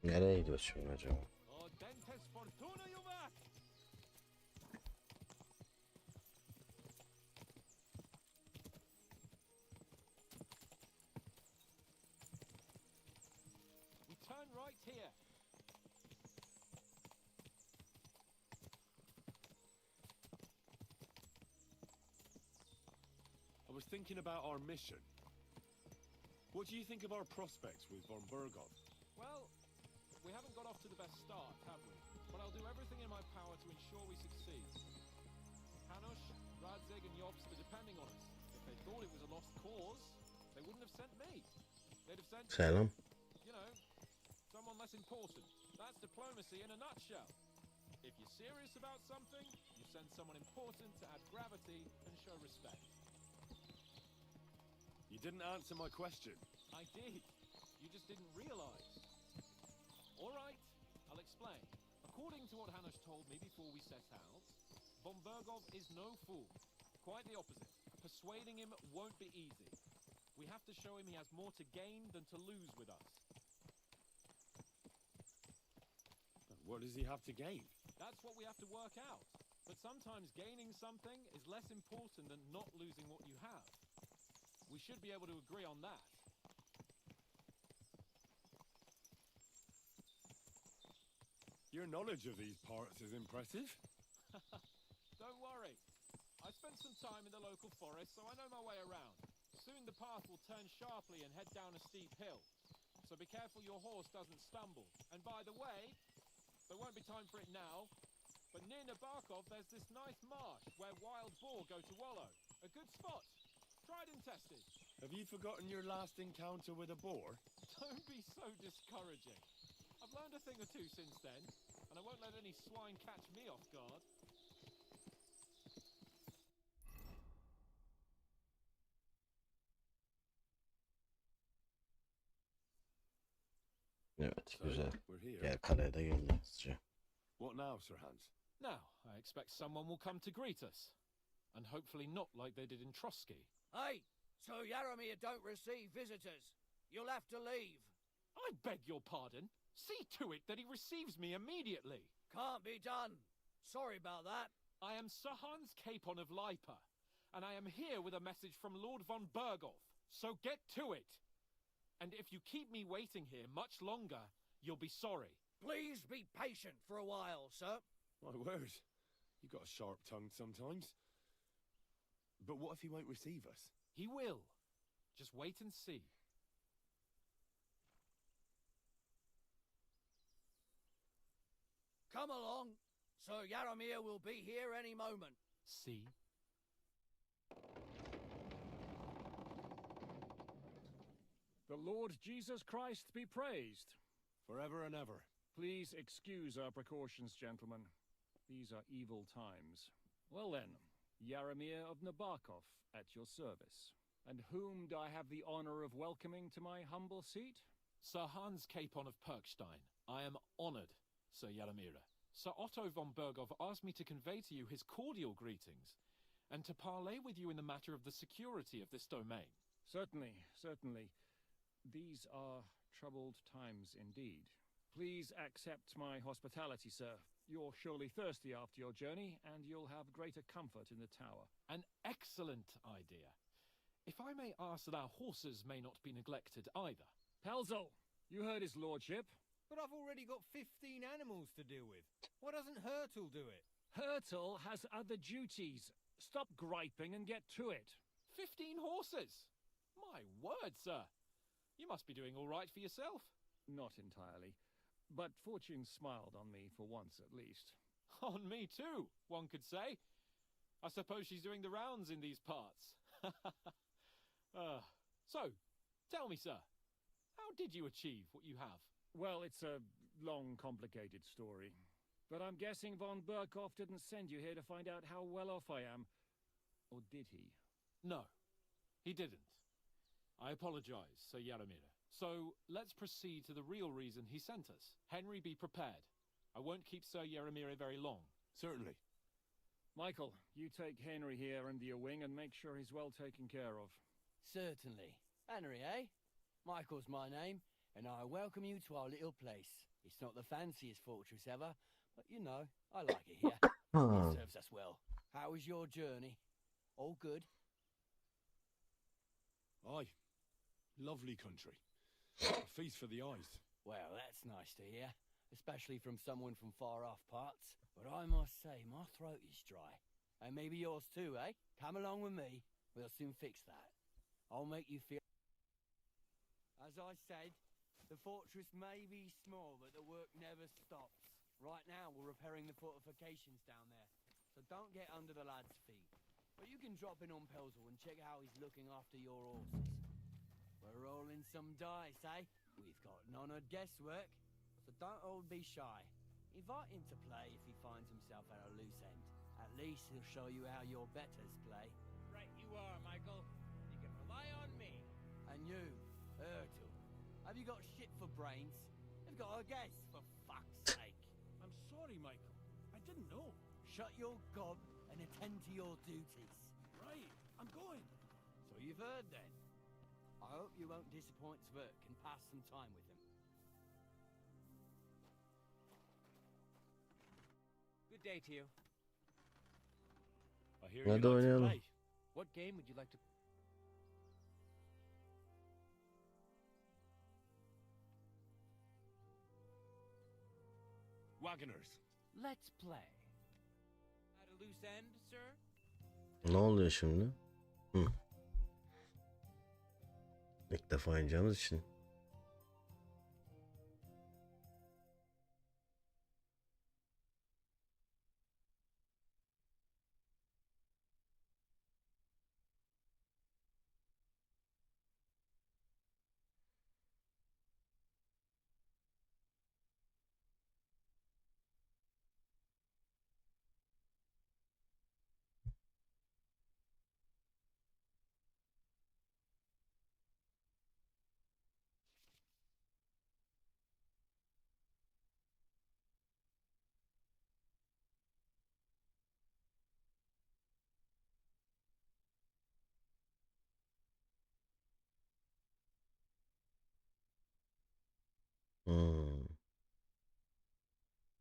Nereye gidiyoruz şimdi acaba? Dentes fortuna juvat! right here. I was thinking about our mission. What do you think of our prospects with von Berghoff? Well, we haven't got off to the best start, have we? But I'll do everything in my power to ensure we succeed. Hanush, Radzig and Jobst are depending on us. If they thought it was a lost cause, they wouldn't have sent me. They'd have sent, Selam. you know, someone less important. That's diplomacy in a nutshell. If you're serious about something, you send someone important to add gravity and show respect. You didn't answer my question. I did. You just didn't realize. All right, I'll explain. According to what Hanush told me before we set out, von Berghoff is no fool. Quite the opposite. Persuading him won't be easy. We have to show him he has more to gain than to lose with us. What does he have to gain? That's what we have to work out. But sometimes gaining something is less important than not losing what you have. We should be able to agree on that. Your knowledge of these parts is impressive. Don't worry. I spent some time in the local forest, so I know my way around. Soon the path will turn sharply and head down a steep hill. So be careful your horse doesn't stumble. And by the way, there won't be time for it now, but near Nabokov there's this nice marsh where wild boar go to wallow. A good spot. Tried and tested. Have you forgotten your last encounter with a boar? Don't be so discouraging. I've learned a thing or two since then, and I won't let any swine catch me off guard. Evet, So, güzel. we're here. Gel kaleye de geldi hızlıca. What now, Sir Hans? Now, I expect someone will come to greet us. And hopefully not like they did in Trotsky. Hey, so Yaromir don't receive visitors. You'll have to leave. I beg your pardon. See to it that he receives me immediately. Can't be done. Sorry about that. I am Sir Hans Capon of Lipa, and I am here with a message from Lord von Berghoff. So get to it. And if you keep me waiting here much longer, you'll be sorry. Please be patient for a while, sir. My word. You got a sharp tongue sometimes. But what if he won't receive us? He will. Just wait and see. Come along. Sir Yaromir will be here any moment. See? The Lord Jesus Christ be praised. Forever and ever. Please excuse our precautions, gentlemen. These are evil times. Well then, Yaromir of Nabokov at your service. And whom do I have the honor of welcoming to my humble seat? Sir Hans Capon of Perkstein. I am honored, Sir Yaromir. Sir Otto von Berghoff asked me to convey to you his cordial greetings, and to parley with you in the matter of the security of this domain. Certainly, certainly. These are troubled times indeed. Please accept my hospitality, sir. You're surely thirsty after your journey, and you'll have greater comfort in the tower. An excellent idea. If I may ask that our horses may not be neglected either. Pelzel, you heard his lordship. But I've already got 15 animals to deal with. Why doesn't Hurtle do it? Hurtle has other duties. Stop griping and get to it. 15 horses? My word, sir. You must be doing all right for yourself. Not entirely. But fortune smiled on me for once at least. On me too, one could say. I suppose she's doing the rounds in these parts. So, tell me, sir, how did you achieve what you have? Well, it's a long, complicated story. But I'm guessing von Berghoff didn't send you here to find out how well off I am. Or did he? No, he didn't. I apologize, Sir Yaromir. So, let's proceed to the real reason he sent us. Henry, be prepared. I won't keep Sir Yaromir very long. Certainly. Michael, you take Henry here under your wing and make sure he's well taken care of. Certainly. Henry, eh? Michael's my name, and I welcome you to our little place. It's not the fanciest fortress ever, but you know, I like it here. It serves us well. How was your journey? All good? Aye. Lovely country. A feast for the eyes. Well, that's nice to hear, especially from someone from far-off parts. But I must say, my throat is dry. And maybe yours too, eh? Come along with me. We'll soon fix that. I'll make you feel... As I said, the fortress may be small, but the work never stops. Right now, we're repairing the fortifications down there, so don't get under the lad's feet. But you can drop in on Pelzel and check how he's looking after your horses. We're rolling some dice, eh? We've got none of guesswork, so don't all be shy. Invite him to play if he finds himself at a loose end. At least he'll show you how your betters play. Right you are, Michael. You can rely on me. And you, Ertul, have you got shit for brains? You've got a guess, for fuck's sake. I'm sorry, Michael. I didn't know. Shut your gob and attend to your duties. Right, I'm going. So you've heard then. I hope you won't disappoint Sverk and pass some time with him. Good day to you. I hear Hadi you like to oynayalım. play. What game would you like to... Wagoners. Let's play. At a loose end, sir? Ne oluyor şimdi? İlk defa oynayacağımız için.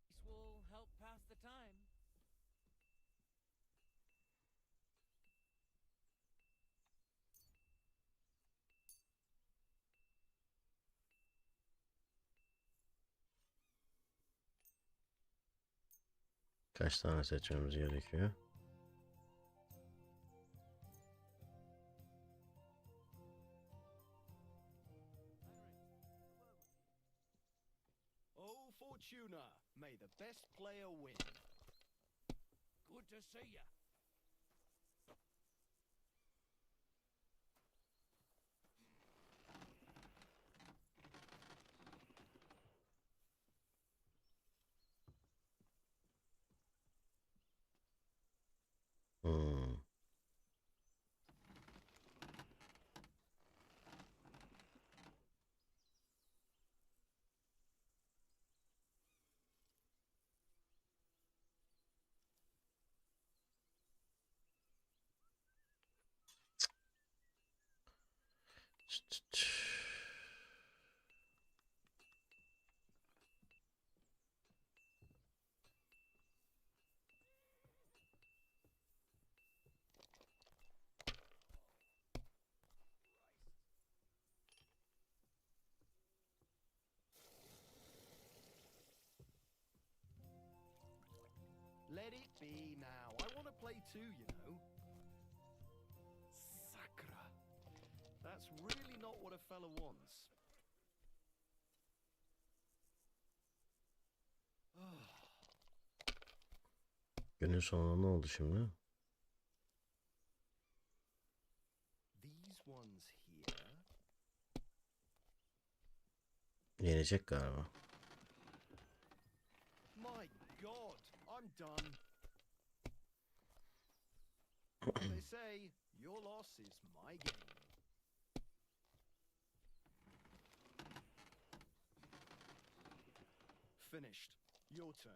This will help pass the time. Kaç tane seçmemiz gerekiyor? Oh, Fortuna, may the best player win. Good to see ya. Let it be now. I want to play too, you know. Sakra. That's really not what a fella wants. Günün sonunda ne oldu şimdi? These ones here. Yenecek galiba. My God, I'm done. They say your loss is my gain. Finished. Your turn.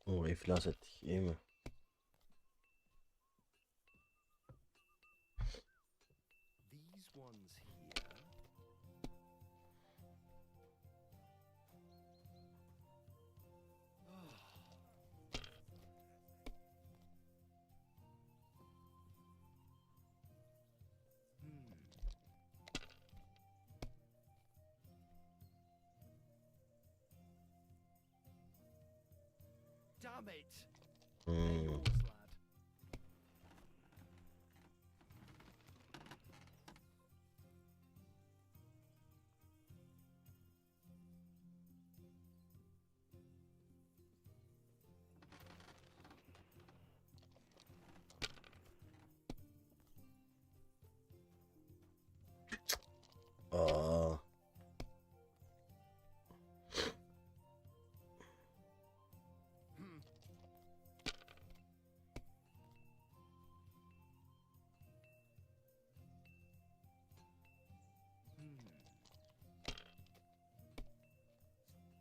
Oo, iflas ettik. İyi mi? These one's here. Damn it! Hmm. Aa.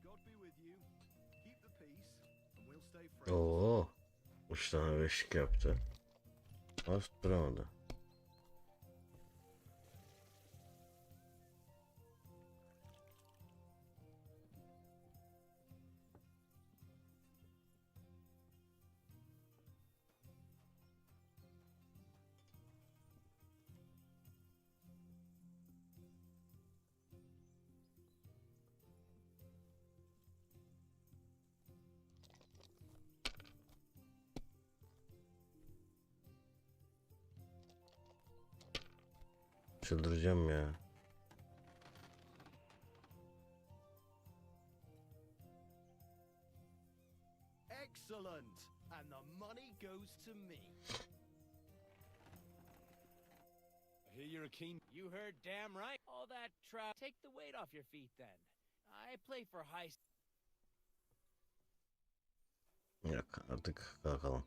God be with you. Keep the peace, and we'll stay friends. Oo. 3 tane beşik yaptı. Ama tutturamadı. Çıldıracağım ya. Excellent! And the money goes to me. I hear you're a keen... You heard damn right. All that trap. Take the weight off your feet then. I play for high... Yok artık kalkalım.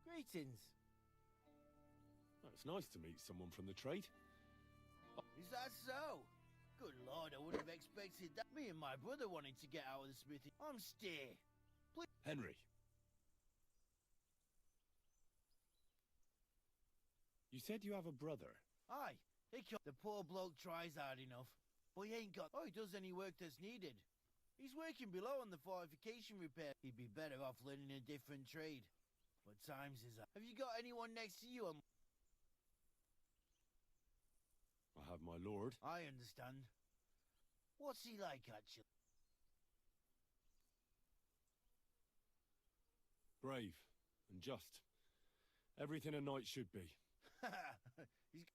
Greetings. Oh, it's nice to meet someone from the trade. Is that so? Good lord, I wouldn't have expected that. Me and my brother wanted to get out of the smithy. I'm steer. Henry. You said you have a brother. Aye, the poor bloke tries hard enough, but he ain't got... Oh, he does any work that's needed. He's working below on the fortification repair. He'd be better off learning a different trade. But times is up. Have you got anyone next to you? I have my lord. I understand. What's he like, actually? Brave and just. Everything a knight should be. He's...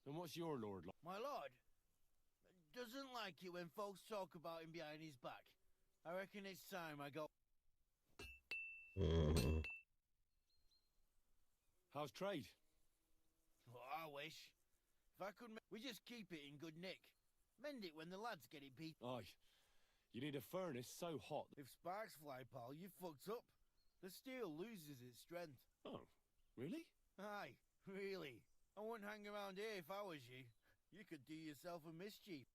And what's your lord like? My lord doesn't like it when folks talk about him behind his back. I reckon it's time I go. How's trade? Well, I wish. If I could, we just keep it in good nick. Mend it when the lads get it beat. Aye. You need a furnace so hot. If sparks fly, pal, you fucked up. The steel loses its strength. Oh, really? Aye, really. I wouldn't hang around here if I was you. You could do yourself a mischief.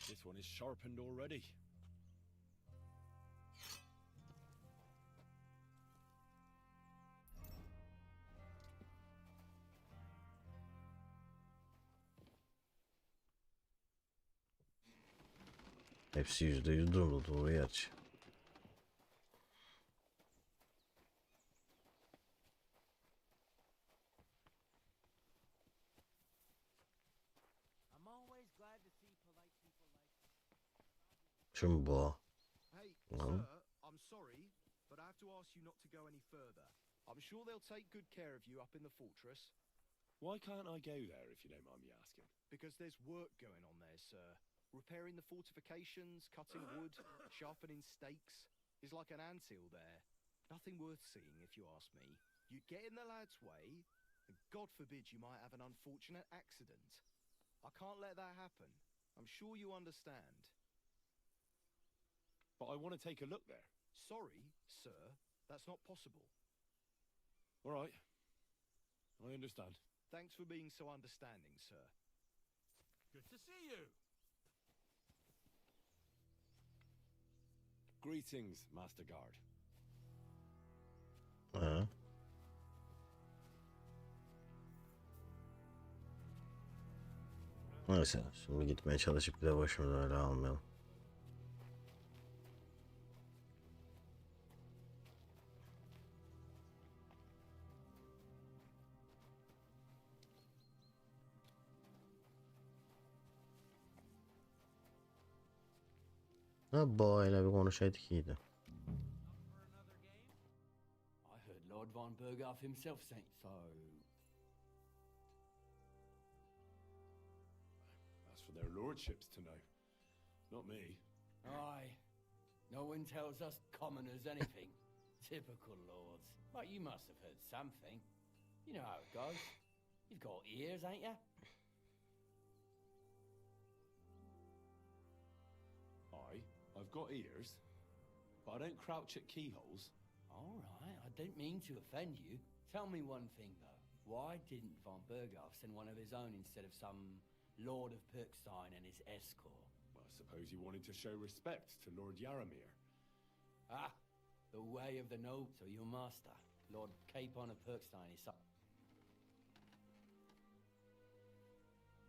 This one is sharpened already. Hepsi %100 durdu doğru gerçi. Şimdi bu. Hey, sir, I'm sorry, but I have to ask you not to go any further. I'm sure they'll take good care of you up in the fortress. Why can't I go there, if you don't mind me asking? Because there's work going on there, sir. Repairing the fortifications, cutting wood, sharpening stakes. Is like an anthill there. Nothing worth seeing, if you ask me. You get in the lad's way, And God forbid you might have an unfortunate accident. I can't let that happen. I'm sure you understand. But I want to take a look there. Sorry, sir. That's not possible. All right. I understand. Thanks for being so understanding, sir. Good to see you. Greetings, Master Guard. Ha. Neyse şimdi gitmeye çalışıp bir de başımıza öyle almayalım. Ha boyla bir konuşaydık iyiydi. I heard Lord von Berghoff himself saying so. That's for their lordships to know, not me. Aye. No one tells us commoners anything. Typical lords. But you must have heard something. You know how it goes. You've got ears, ain't you? I've got ears, but I don't crouch at keyholes. All right, I didn't mean to offend you. Tell me one thing, though. Why didn't von Berghoff send one of his own instead of some Lord of Pirkstein and his escort? Well, I suppose he wanted to show respect to Lord Yaramir. Ah, the way of the noble. So your master, Lord Capon of Pirkstein, is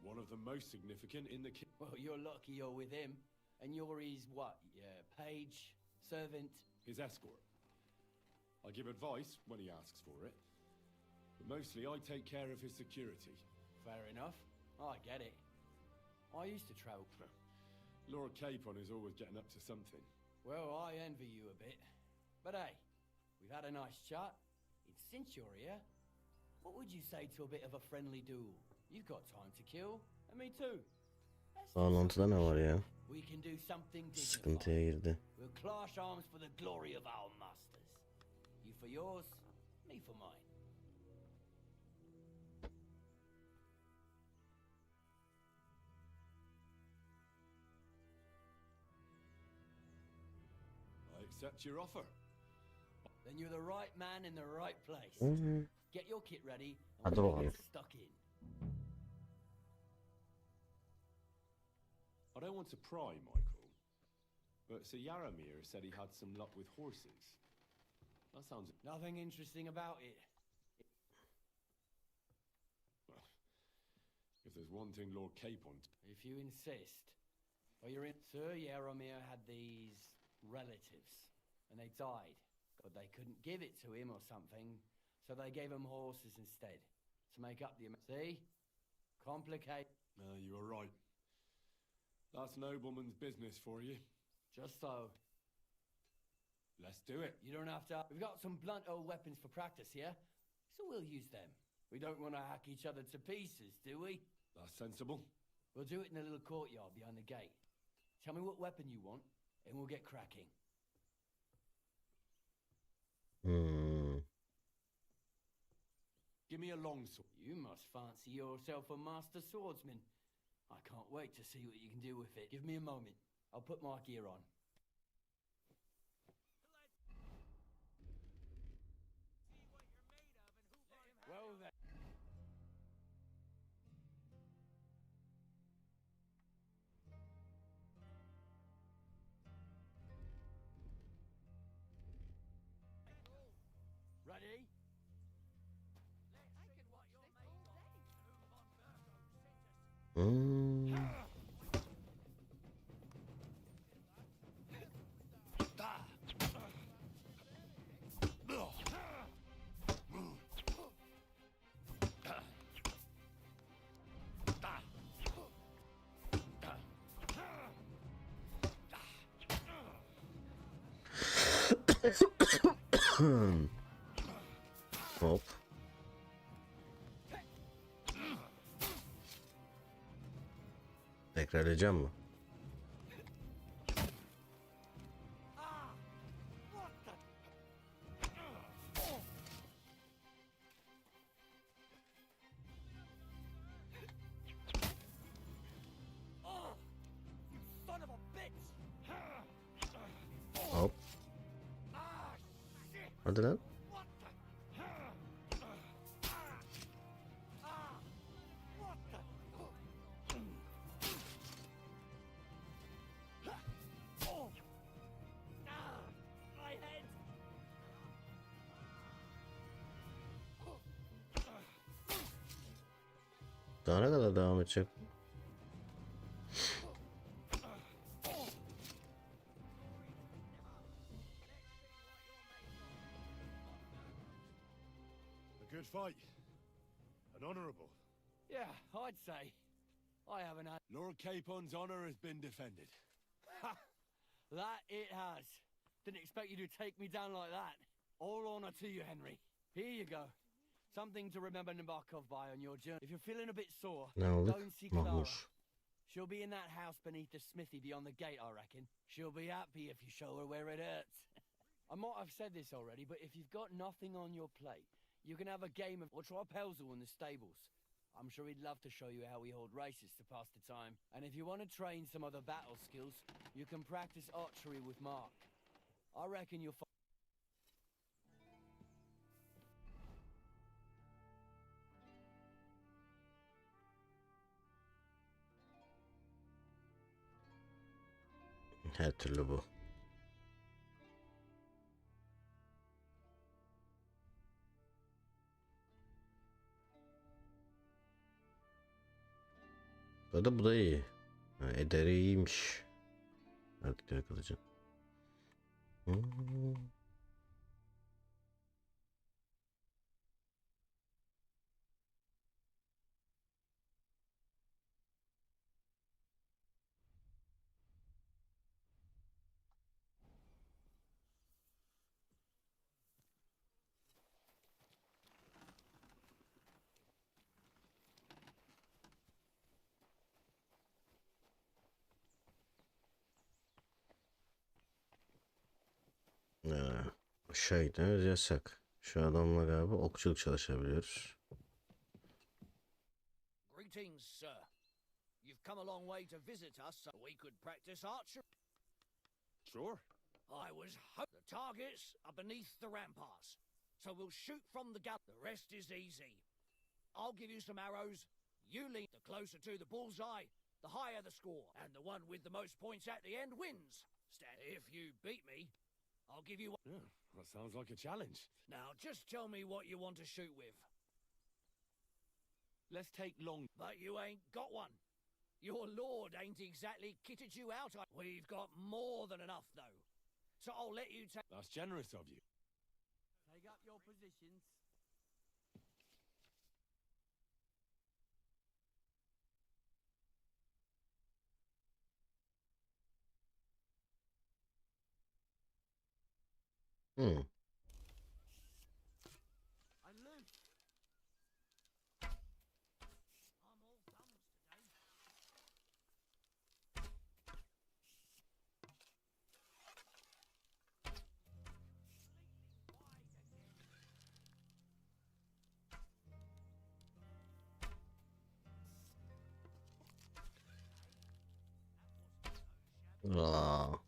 one of the most significant in the Well, you're lucky you're with him. And you're his what? Page? Servant? His escort. I give advice when he asks for it. But mostly I take care of his security. Fair enough. I get it. I used to travel. Lord Capon is always getting up to something. Well, I envy you a bit. But hey, we've had a nice chat. And since you're here, what would you say to a bit of a friendly duel? You've got time to kill, and me too. Bağlantıda ne var ya? We can do something Sıkıntıya girdi. We'll clash arms for the glory of our masters. You for yours, me for mine. I accept your offer. Then you're the right man in the right place. Get your kit ready and Hadi we'll bakalım. get stuck in. I don't want to pry, Michael, but Sir Yaramir said he had some luck with horses. That sounds... Nothing interesting about it. Well, if there's one thing Lord Capon... If you insist. Well, you're in... Sir Yaramir had these relatives, and they died. But they couldn't give it to him or something, so they gave him horses instead. To make up the... See? Complicate. You were right. That's nobleman's business for you. Just so. Let's do it. You don't have to... We've got some blunt old weapons for practice here, so we'll use them. We don't want to hack each other to pieces, do we? That's sensible. We'll do it in the little courtyard behind the gate. Tell me what weapon you want, and we'll get cracking. Give me a long sword. You must fancy yourself a master swordsman. I can't wait to see what you can do with it. Give me a moment. I'll put my gear on. Well then. Ready? Hop. Tekrar edeceğim mi? Hadi lan. Daha ne kadar devam edecek? A good fight. And honourable. Yeah, I'd say. I haven't had... Lord Capon's honour has been defended. Ha! That it has. Didn't expect you to take me down like that. All honour to you, Henry. Here you go. Something to remember Nabokov by on your journey. If you're feeling a bit sore, Ne aldık? go and see Clara. Mahmur. She'll be in that house beneath the smithy beyond the gate, I reckon. She'll be happy if you show her where it hurts. I might have said this already, but if you've got nothing on your plate, you can have a game of... or try Pelzel in the stables. I'm sure he'd love to show you how we hold races to pass the time. And if you want to train some other battle skills, you can practice archery with Mark. I reckon you'll find... Her türlü bu. Bu da iyi. Ha, ederi iyiymiş. Artık kılıcın. Aşağı gitmemiz yasak. Şu adamla galiba okçuluk çalışabiliyoruz. Greetings, sir. You've come a long way to visit us so we could practice archery. Sure. I was the targets are beneath the ramparts, so we'll shoot from the gap. The rest is easy. I'll give you some arrows. You lean. The closer to the bullseye, the higher the score, and the one with the most points at the end wins. If you beat me, I'll give you one. Yeah, that sounds like a challenge. Now, just tell me what you want to shoot with. Let's take long. But you ain't got one. Your lord ain't exactly kitted you out. We've got more than enough, though. So I'll let you take... That's generous of you. Take up your positions. Hmm. Aa.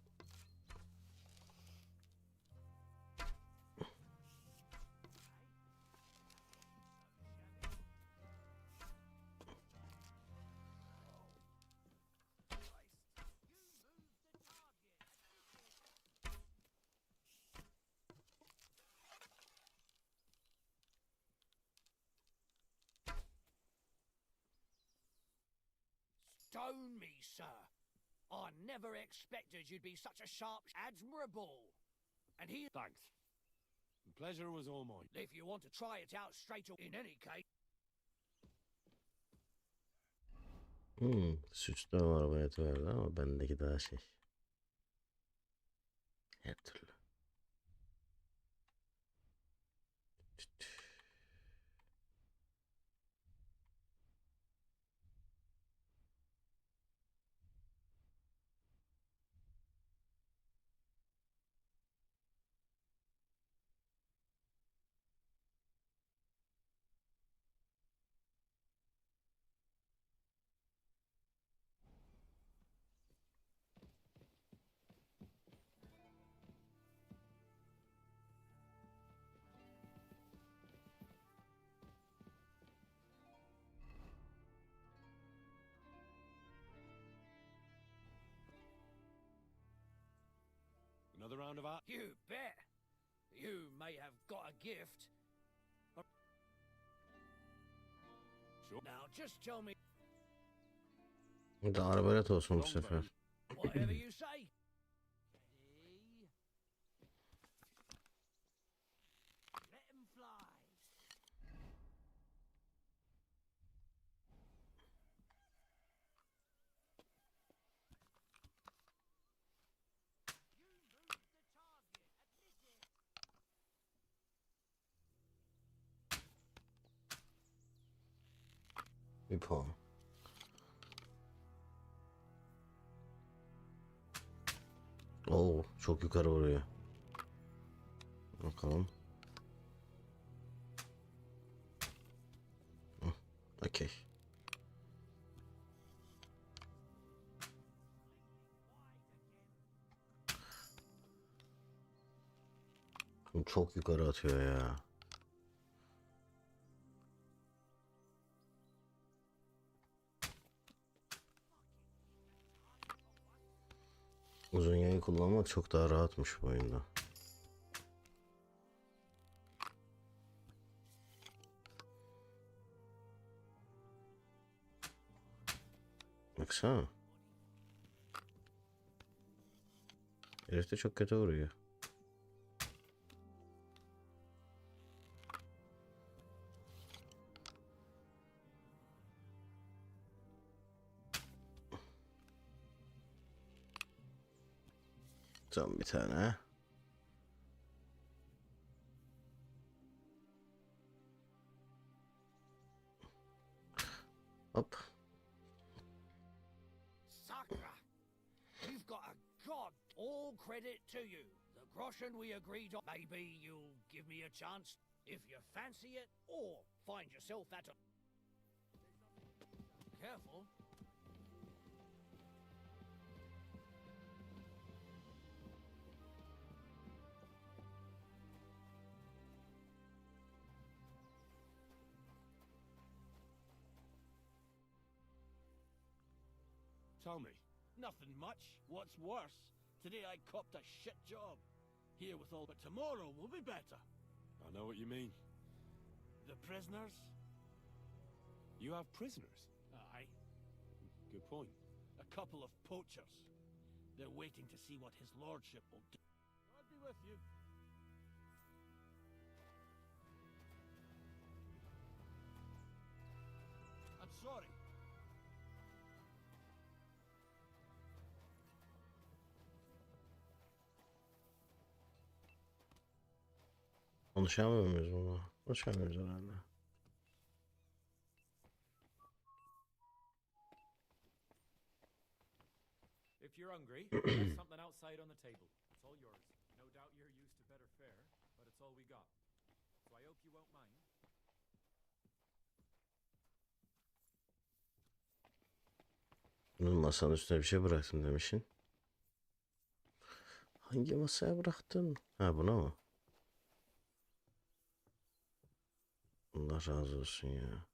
Stone me, sir. I never expected you'd be such a sharp... Admirable. And he... Thanks. The pleasure was all mine. If you want to try it out straight away, in any case... Suçlu var bayatı verdi ama bendeki daha şey. Her türlü. Another round of art? You bet. You may have got a gift. Sure. Now just tell me Bir de arabalet olsun bu sefer. whatever you say. Ready? Let 'em fly. Bir puan. Oo, çok yukarı vuruyor. Bakalım. Okey. Çok yukarı atıyor ya. Uzun yayı kullanmak çok daha rahatmış bu oyunda. Baksana. Herif de çok kötü vuruyor. Son bir tane. Hop. Sakra, you've got a god. All credit to you. The groschen we agreed on. Maybe you'll give me a chance if you fancy it, or find yourself at a... Careful. Tell me. Nothing much. What's worse? Today I copped a shit job. Here with all, but tomorrow will be better. I know what you mean. The prisoners? You have prisoners? Aye. Good point. A couple of poachers. They're waiting to see what his lordship will do. God be with you. I'm sorry. Konuşamıyor muyuz bunu? Konuşamıyoruz herhalde. If you're hungry, there's something outside on the table. It's all yours. No doubt you're used to better fare, but it's all we got. So I hope you won't mind. Bunun masanın üstüne bir şey bıraktım demişsin. Hangi masaya bıraktın? Ha, buna mı? Allah razı olsun ya.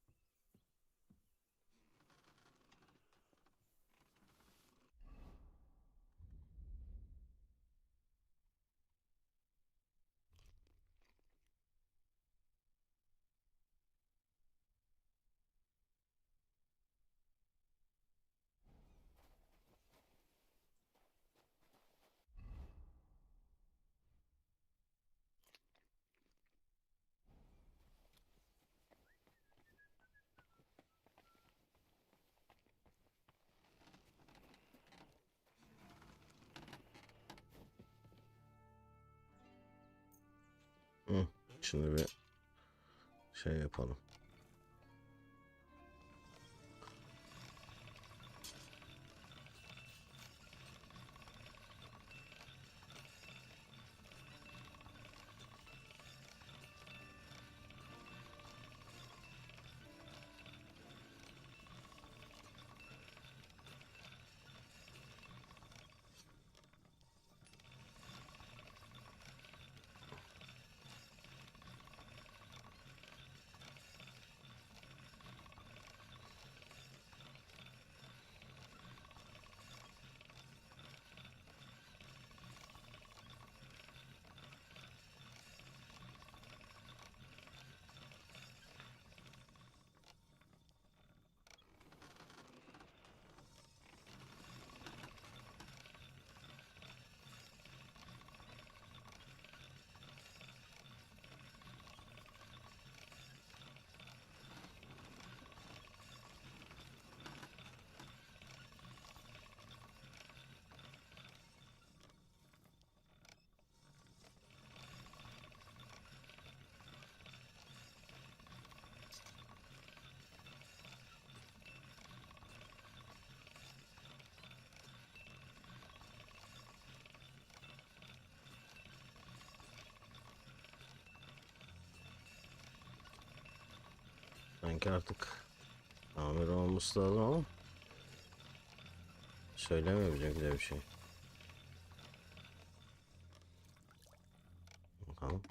Şimdi bir şey yapalım. Sanki artık tamir olması lazım ama söylemiyor bizimkiler bir şey. Bakalım.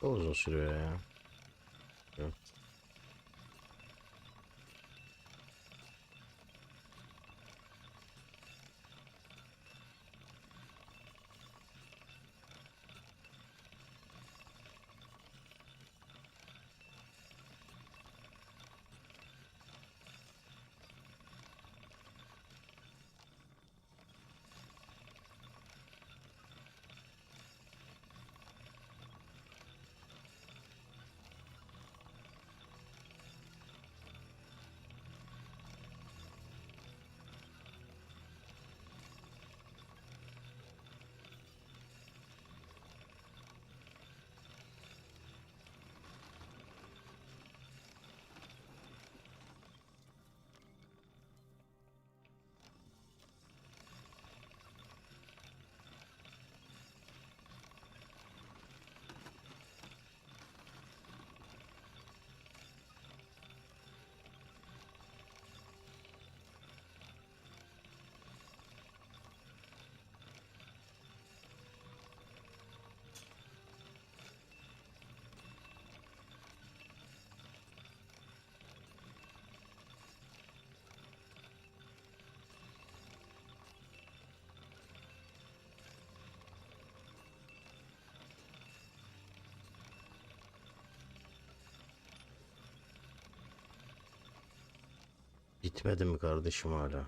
Çok uzun sürüyor ya. Evet. Bitmedi mi kardeşim hala?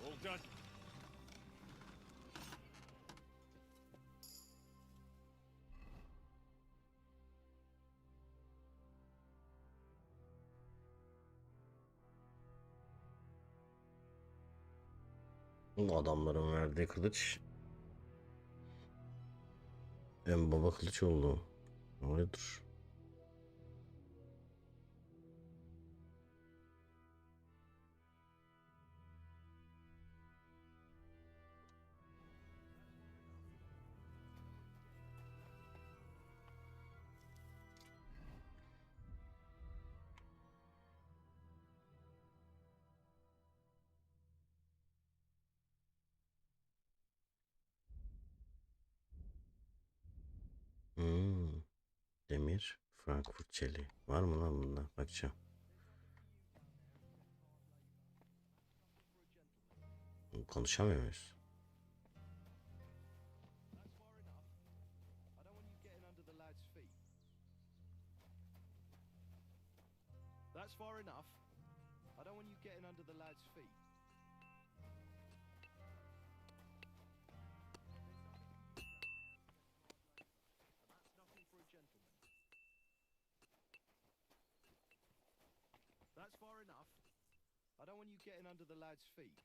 All done. Bu adamların verdiği kılıç en baba kılıç oldu. Öyledir. Demir, Frankfurt çeliği. Var mı lan bunda? Bakacağım. Konuşamıyor muyuz? That's far enough. I don't want you getting under the lad's feet. That's nothing for a gentleman. That's far enough. I don't want you getting under the lad's feet.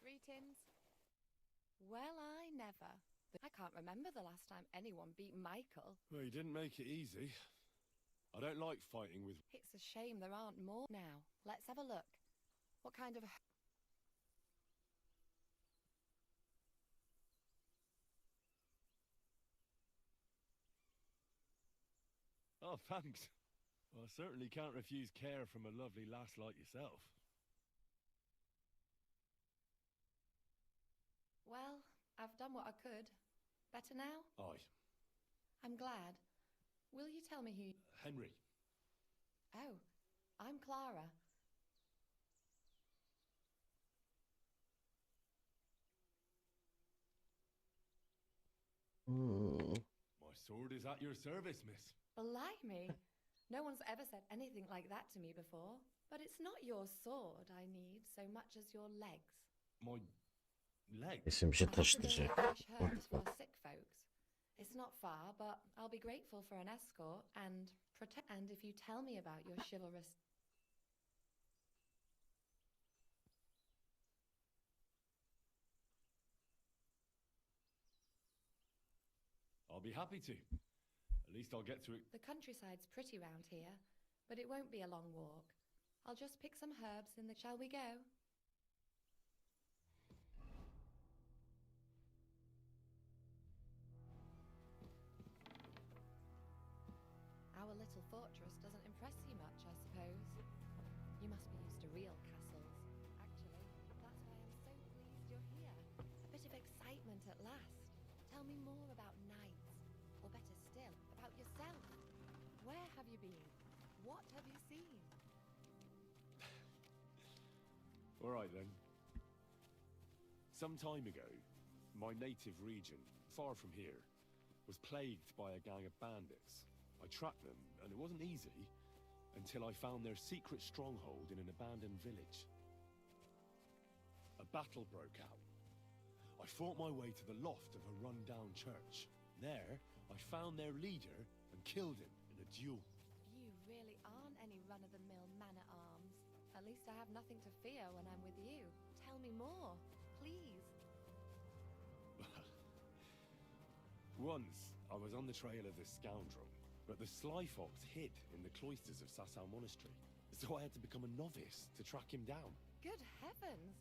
Greetings. Well, I never. I can't remember the last time anyone beat Michael. Well, you didn't make it easy. I don't like fighting with... It's a shame there aren't more. Now, let's have a look. What kind of... Oh, thanks. Well, I certainly can't refuse care from a lovely lass like yourself. Well, I've done what I could. Better now? Aye. I'm glad. Will you tell me who... Henry. Oh, I'm Clara. My sword is at your service, miss. Blimey! No one's ever said anything like that to me before. But it's not your sword I need so much as your legs. My legs? Kesin bir şey taşıtacak. Fresh herbs for sick folks. It's not far, but I'll be grateful for an escort and protect. And if you tell me about your chivalrous... I'll be happy to. At least I'll get to it. The countryside's pretty round here, but it won't be a long walk. I'll just pick some herbs in the... Shall we go? Our little fortress doesn't impress you much, I suppose. You must be used to real castles. Actually, that's why I'm so pleased you're here. A bit of excitement at last. Tell me more about knights, or better still, about yourself. Where have you been? What have you seen? All right, then. Some time ago, my native region, far from here, was plagued by a gang of bandits. I tracked them, and it wasn't easy, until I found their secret stronghold in an abandoned village. A battle broke out. I fought my way to the loft of a run-down church. There, I found their leader and killed him in a duel. You really aren't any run-of-the-mill man-at-arms. At least I have nothing to fear when I'm with you. Tell me more, please. Once, I was on the trail of this scoundrel, but the sly fox hid in the cloisters of Sasau Monastery. So I had to become a novice to track him down. Good heavens!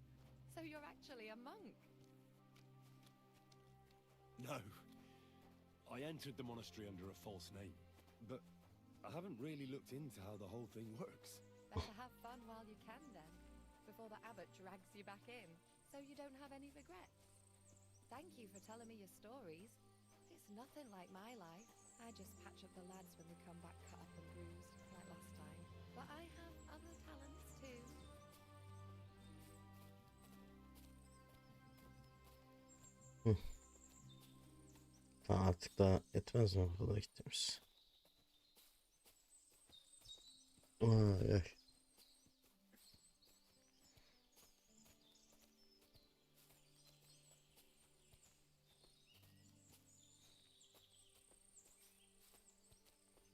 So you're actually a monk? No. I entered the monastery under a false name, but I haven't really looked into how the whole thing works. Better have fun while you can then, before the abbot drags you back in, so you don't have any regrets. Thank you for telling me your stories. It's nothing like my life. I just patch up the lads when they come back cut up and bruised, like last time. But I have other talents too. Artık daha etmez mi burada gittiğimiz? Ay ay.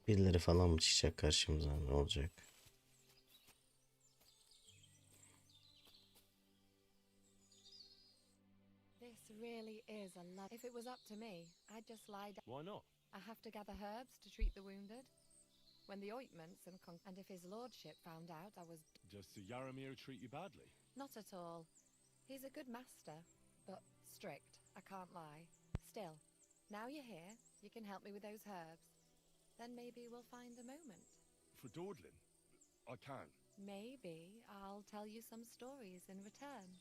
Birileri falan mı çıkacak karşımıza, ne olacak? This really is a lot. If it was up to me, I'd just lie down. Why not? I have to gather herbs to treat the wounded. When the ointments and if his lordship found out I was... Does Sir Yaramir treat you badly? Not at all. He's a good master, but strict, I can't lie. Still, now you're here, you can help me with those herbs. Then maybe we'll find a moment. For dawdling? I can. Maybe I'll tell you some stories in return.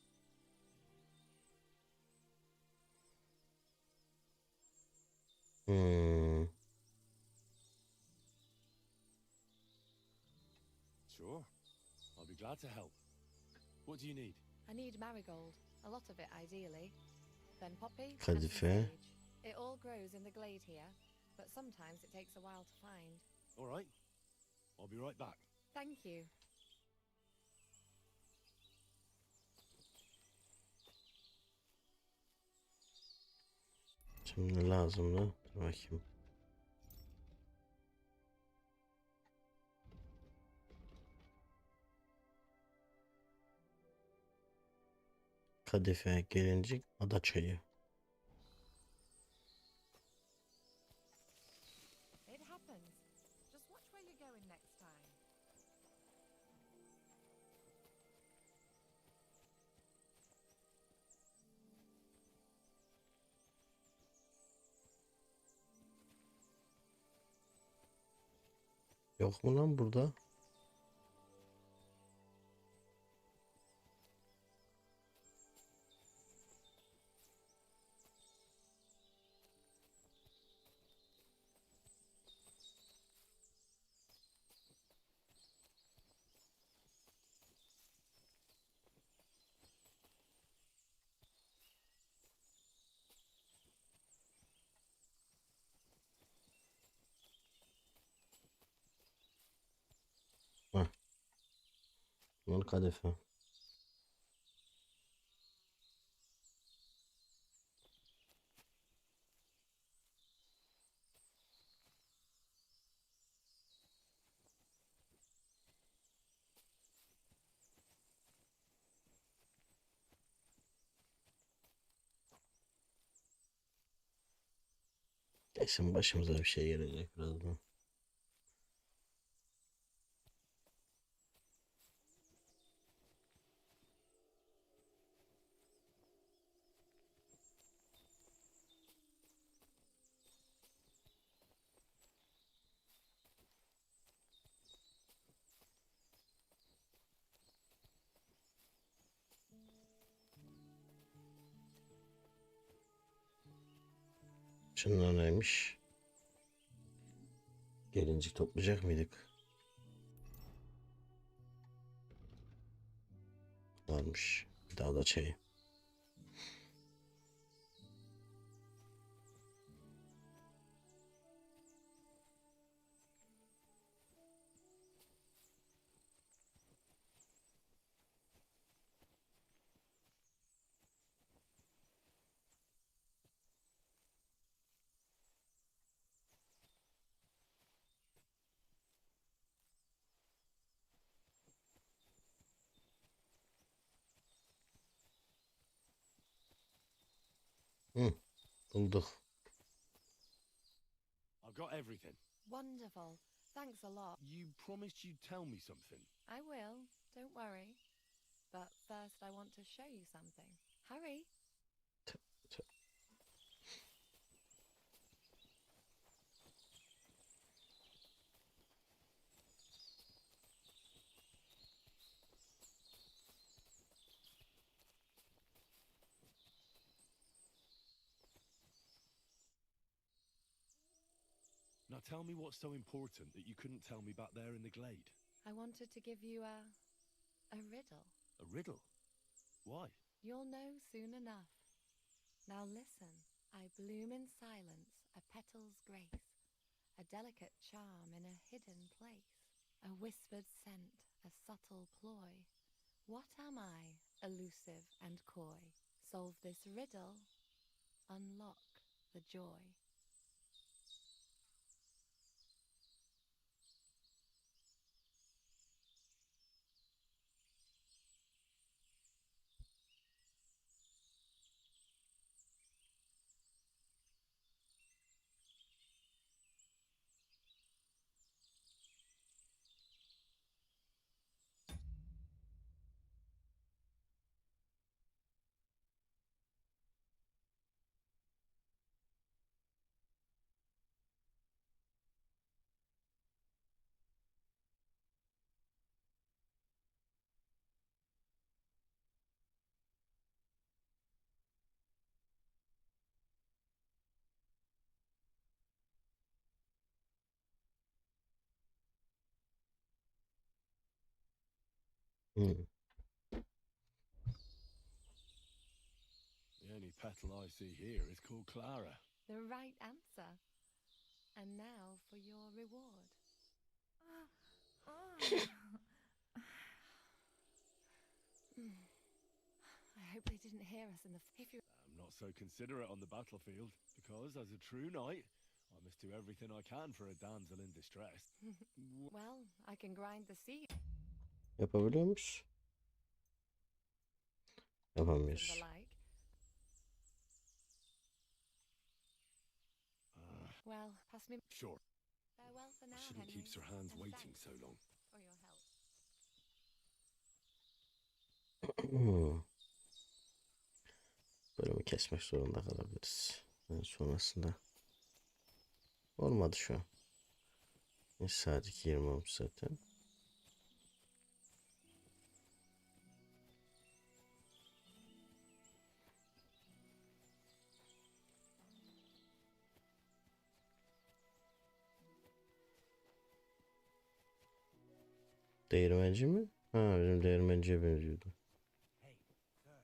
Sure. I'll be glad to help. What do you need? I need marigold, a lot of it ideally. Then poppy and Kadife. sage. It all grows in the glade here, but sometimes it takes a while to find. All right. I'll be right back. Thank you. Şimdi lazım da. Dur bakayım. Kadife, gelincik, ada çayı. It happens. Just watch where you're going next time. Yok mu lan burada? Heh. Bunun kadife. Kesin başımıza bir şey gelecek birazdan. Şunlar neymiş? Gelincik toplayacak mıydık? Varmış. Bir daha da çay. Hı, bulduk. I've got everything. Wonderful. Thanks a lot. You promised you'd tell me something. I will. Don't worry. But first I want to show you something. Hurry. Now tell me what's so important that you couldn't tell me back there in the glade. I wanted to give you a riddle. A riddle? Why? You'll know soon enough. Now listen. I bloom in silence, a petal's grace, a delicate charm in a hidden place, a whispered scent, a subtle ploy. What am I, elusive and coy? Solve this riddle, unlock the joy. The only petal I see here is called Clara. The right answer. And now for your reward. I hope they didn't hear us in the... I'm not so considerate on the battlefield, because as a true knight, I must do everything I can for a damsel in distress. Well, I can grind the sea. Yapabiliyor muyuz? Yapamıyoruz. And the like. Well, pass me... Sure. Farewell for now, I shouldn't Henry. keep her hands and waiting thanks so long. for your help. Bölümü kesmek zorunda kalabiliriz. Yani sonrasında olmadı şu an. Saat 2:20 olmuş zaten. Değirmenci mi? Ha, bizim değirmenciye benziyordu. Hey, sir, got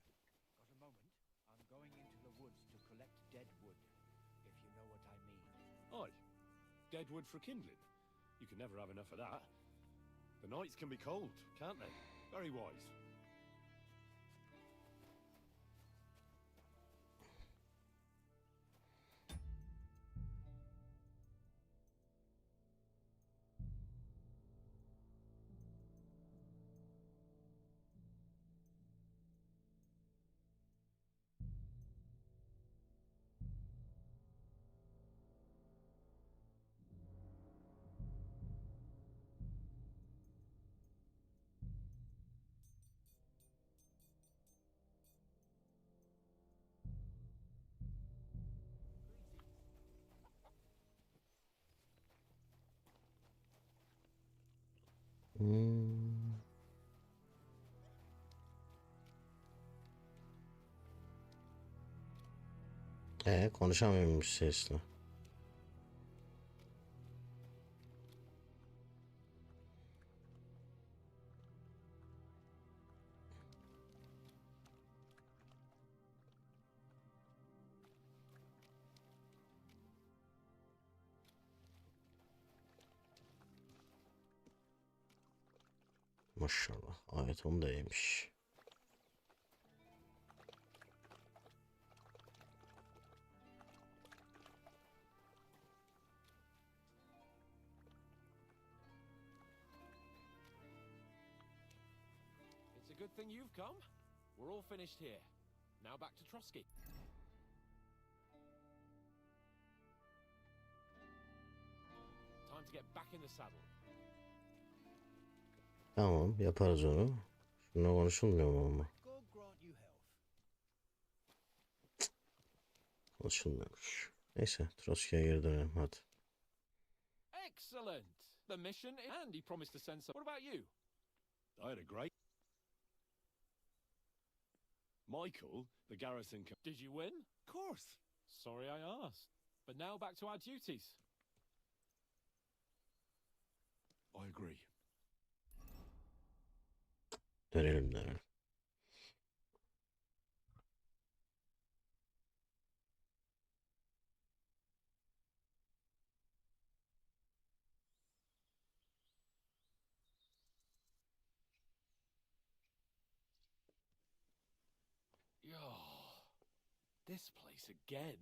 a moment? I'm going into the woods to collect dead wood, if you know what I mean. Aye. Dead wood for kindling. You can never have enough of that. The nights can be cold, can't they? Very wise. Konuşamıyormuş sesle. Maşallah. Ayet onu da iyiymiş. It's a good thing you've come. We're all finished here. Now back to Trotsky. Time to get back in the saddle. Tamam, yaparız onu. Şuna konuşulmuyor mu ama? God grant you health. Konuşulmuyormuş. Neyse, Trotsky'ye geri dönelim hadi. Excellent. The mission and he promised to send some. What about you? I had a great... Michael, the garrison... Did you win? Of course. Sorry I asked. But now back to our duties. I agree. Dönelim dönelim. This place again.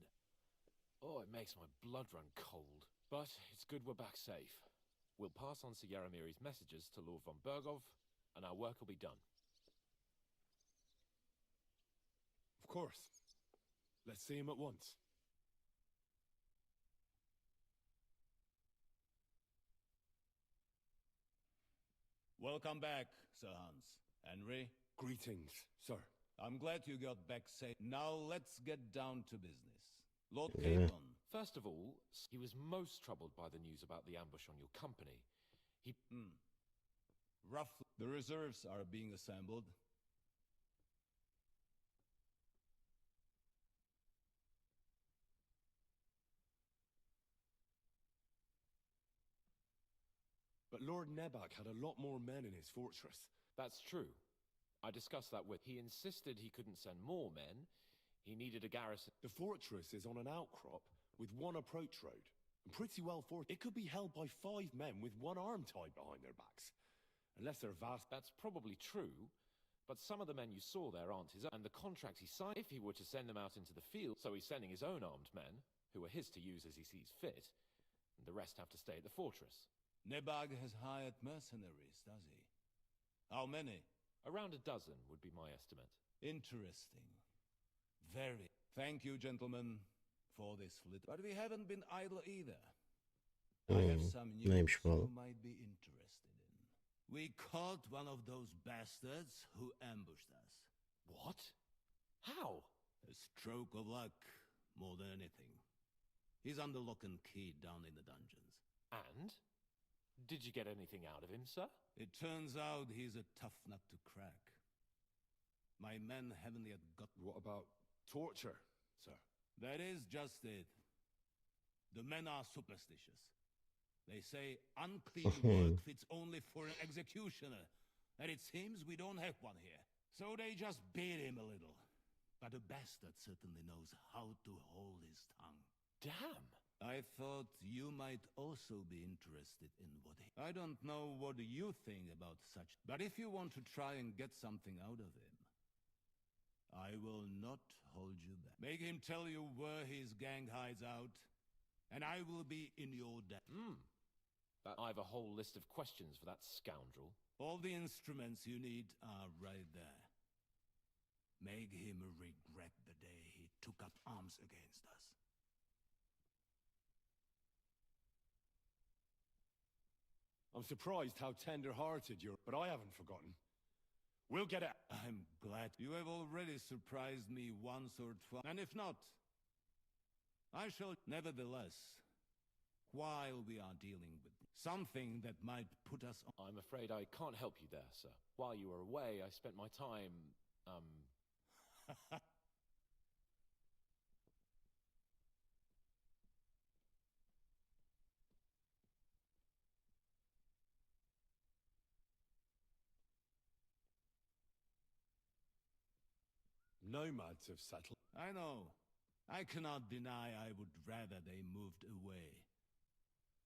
Oh, it makes my blood run cold. But it's good we're back safe. We'll pass on Yaramiri's messages to Lord von Bergov, and our work will be done. Of course. Let's see him at once. Welcome back, Sir Hans. Henry? Greetings, sir. I'm glad you got back safe. Now let's get down to business. Lord Yeah. Capon. First of all, he was most troubled by the news about the ambush on your company. He... Roughly, the reserves are being assembled. But Lord Nebag had a lot more men in his fortress. That's true. I discussed that with... He insisted he couldn't send more men. He needed a garrison. The fortress is on an outcrop with one approach road. And pretty well fortified. It could be held by 5 men with one arm tied behind their backs. Unless they're vast... That's probably true, but some of the men you saw there aren't his own. And the contract he signed, if he were to send them out into the field, so he's sending his own armed men, who are his to use as he sees fit, and the rest have to stay at the fortress. Nebag has hired mercenaries, does he? How many? Around a dozen would be my estimate. Interesting. Very. Thank you, gentlemen, for this little... But we haven't been idle either. I have some news Neymiş bu you oğlum? might be interested in. We caught one of those bastards who ambushed us. What? How? A stroke of luck, more than anything. He's under lock and key down in the dungeons. And? Did you get anything out of him, sir? It turns out he's a tough nut to crack. My men haven't yet got... What about torture, sir? That is just it. The men are superstitious. They say unclean work fits only for an executioner, and it seems we don't have one here. So they just beat him a little. But the bastard certainly knows how to hold his tongue. Damn! I thought you might also be interested in what he... I don't know what you think about such, but if you want to try and get something out of him, I will not hold you back. Make him tell you where his gang hides out, and I will be in your debt. I have a whole list of questions for that scoundrel. All the instruments you need are right there. Make him regret the day he took up arms against us. I'm surprised how tender-hearted you're, but I haven't forgotten. We'll get it. I'm glad you have already surprised me once or twice. And if not, I shall nevertheless, while we are dealing with something that might put us on... I'm afraid I can't help you there, sir. While you were away, I spent my time, Nomads have settled. I know. I cannot deny I would rather they moved away.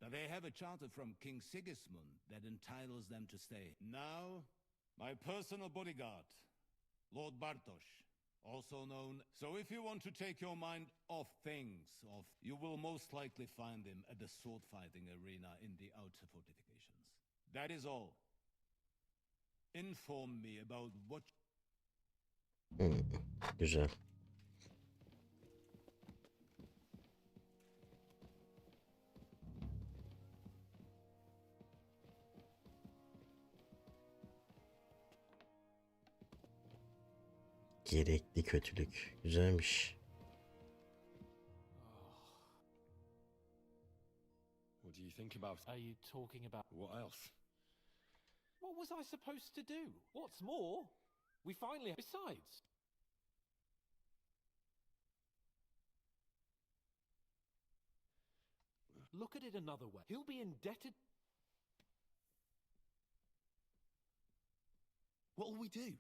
But they have a charter from King Sigismund that entitles them to stay. Now, my personal bodyguard, Lord Bartosz, also known... So if you want to take your mind off things, you will most likely find him at the sword-fighting arena in the outer fortifications. That is all. Inform me about what... Güzel. Gerekli kötülük. Güzelmiş. What do you think about... Are you talking about... What else? What was I supposed to do? What's more, we finally... Besides... Look at it another way. He'll be indebted... What'll we do?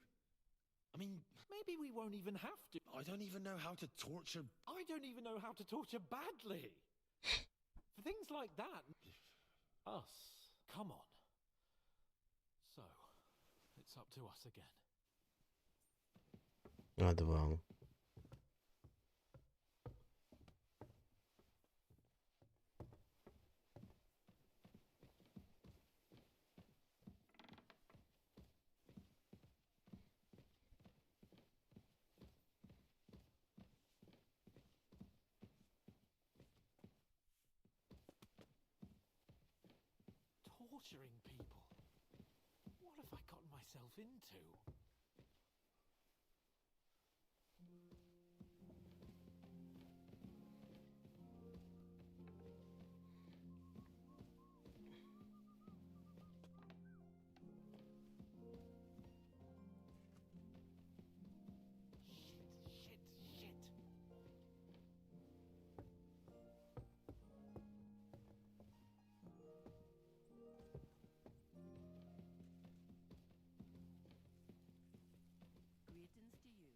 I mean... Maybe we won't even have to. I don't even know how to torture... I don't even know how to torture badly. For things like that... Us. Come on. So, it's up to us again. Hadi bakalım. Torturing people. What have I gotten myself into? Shit. Greetings to you.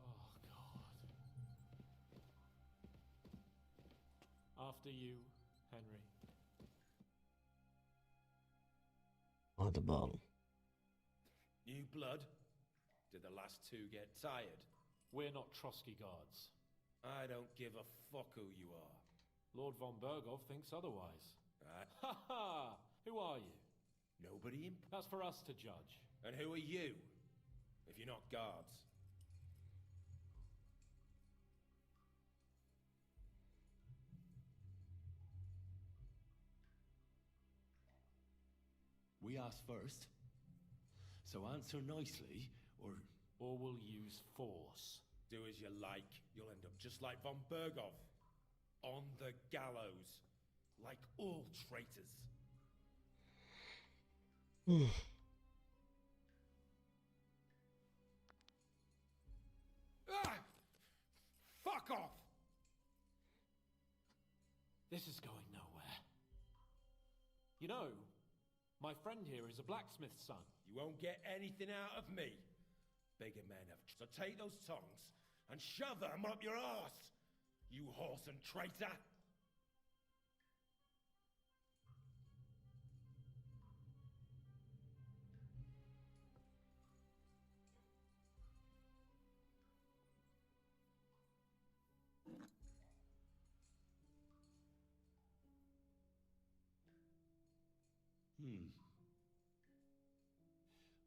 Oh, God. After you, Henry. Hadi bakalım. New blood? Did the last two get tired? We're not Trotsky guards. I don't give a fuck who you are. Lord von Berghoff thinks otherwise. Ha ha! Who are you? Nobody That's for us to judge. And who are you? If you're not guards. We asked first. So answer nicely, or we'll use force. Do as you like. You'll end up just like von Berghoff. On the gallows. Like all traitors. Ah! Fuck off! This is going nowhere. You know, my friend here is a blacksmith's son. You won't get anything out of me. Bigger men have... So take those tongs and shove them up your arse, you horse and traitor!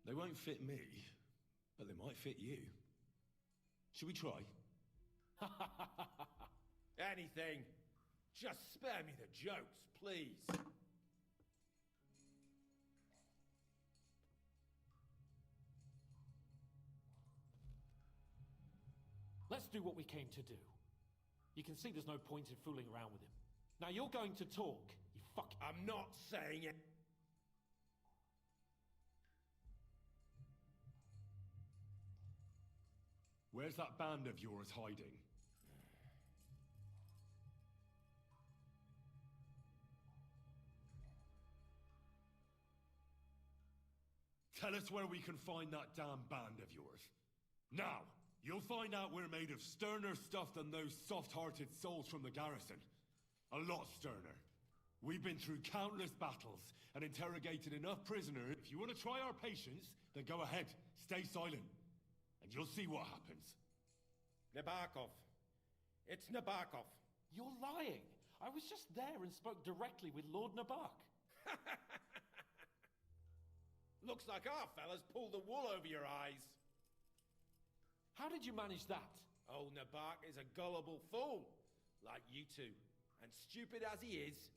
They won't fit me, but they might fit you. Should we try? Anything. Just spare me the jokes, please. Let's do what we came to do. You can see there's no point in fooling around with him. Now you're going to talk, you fuck... I'm not saying it. Where's that band of yours hiding? Tell us where we can find that damn band of yours. Now, you'll find out we're made of sterner stuff than those soft-hearted souls from the garrison. A lot sterner. We've been through countless battles and interrogated enough prisoners. If you want to try our patience, then go ahead. Stay silent. And you'll see what happens. Nabokov. It's Nabokov. You're lying. I was just there and spoke directly with Lord Nabok. Looks like our fellas pulled the wool over your eyes. How did you manage that? Old Nabok is a gullible fool, like you two. And stupid as he is,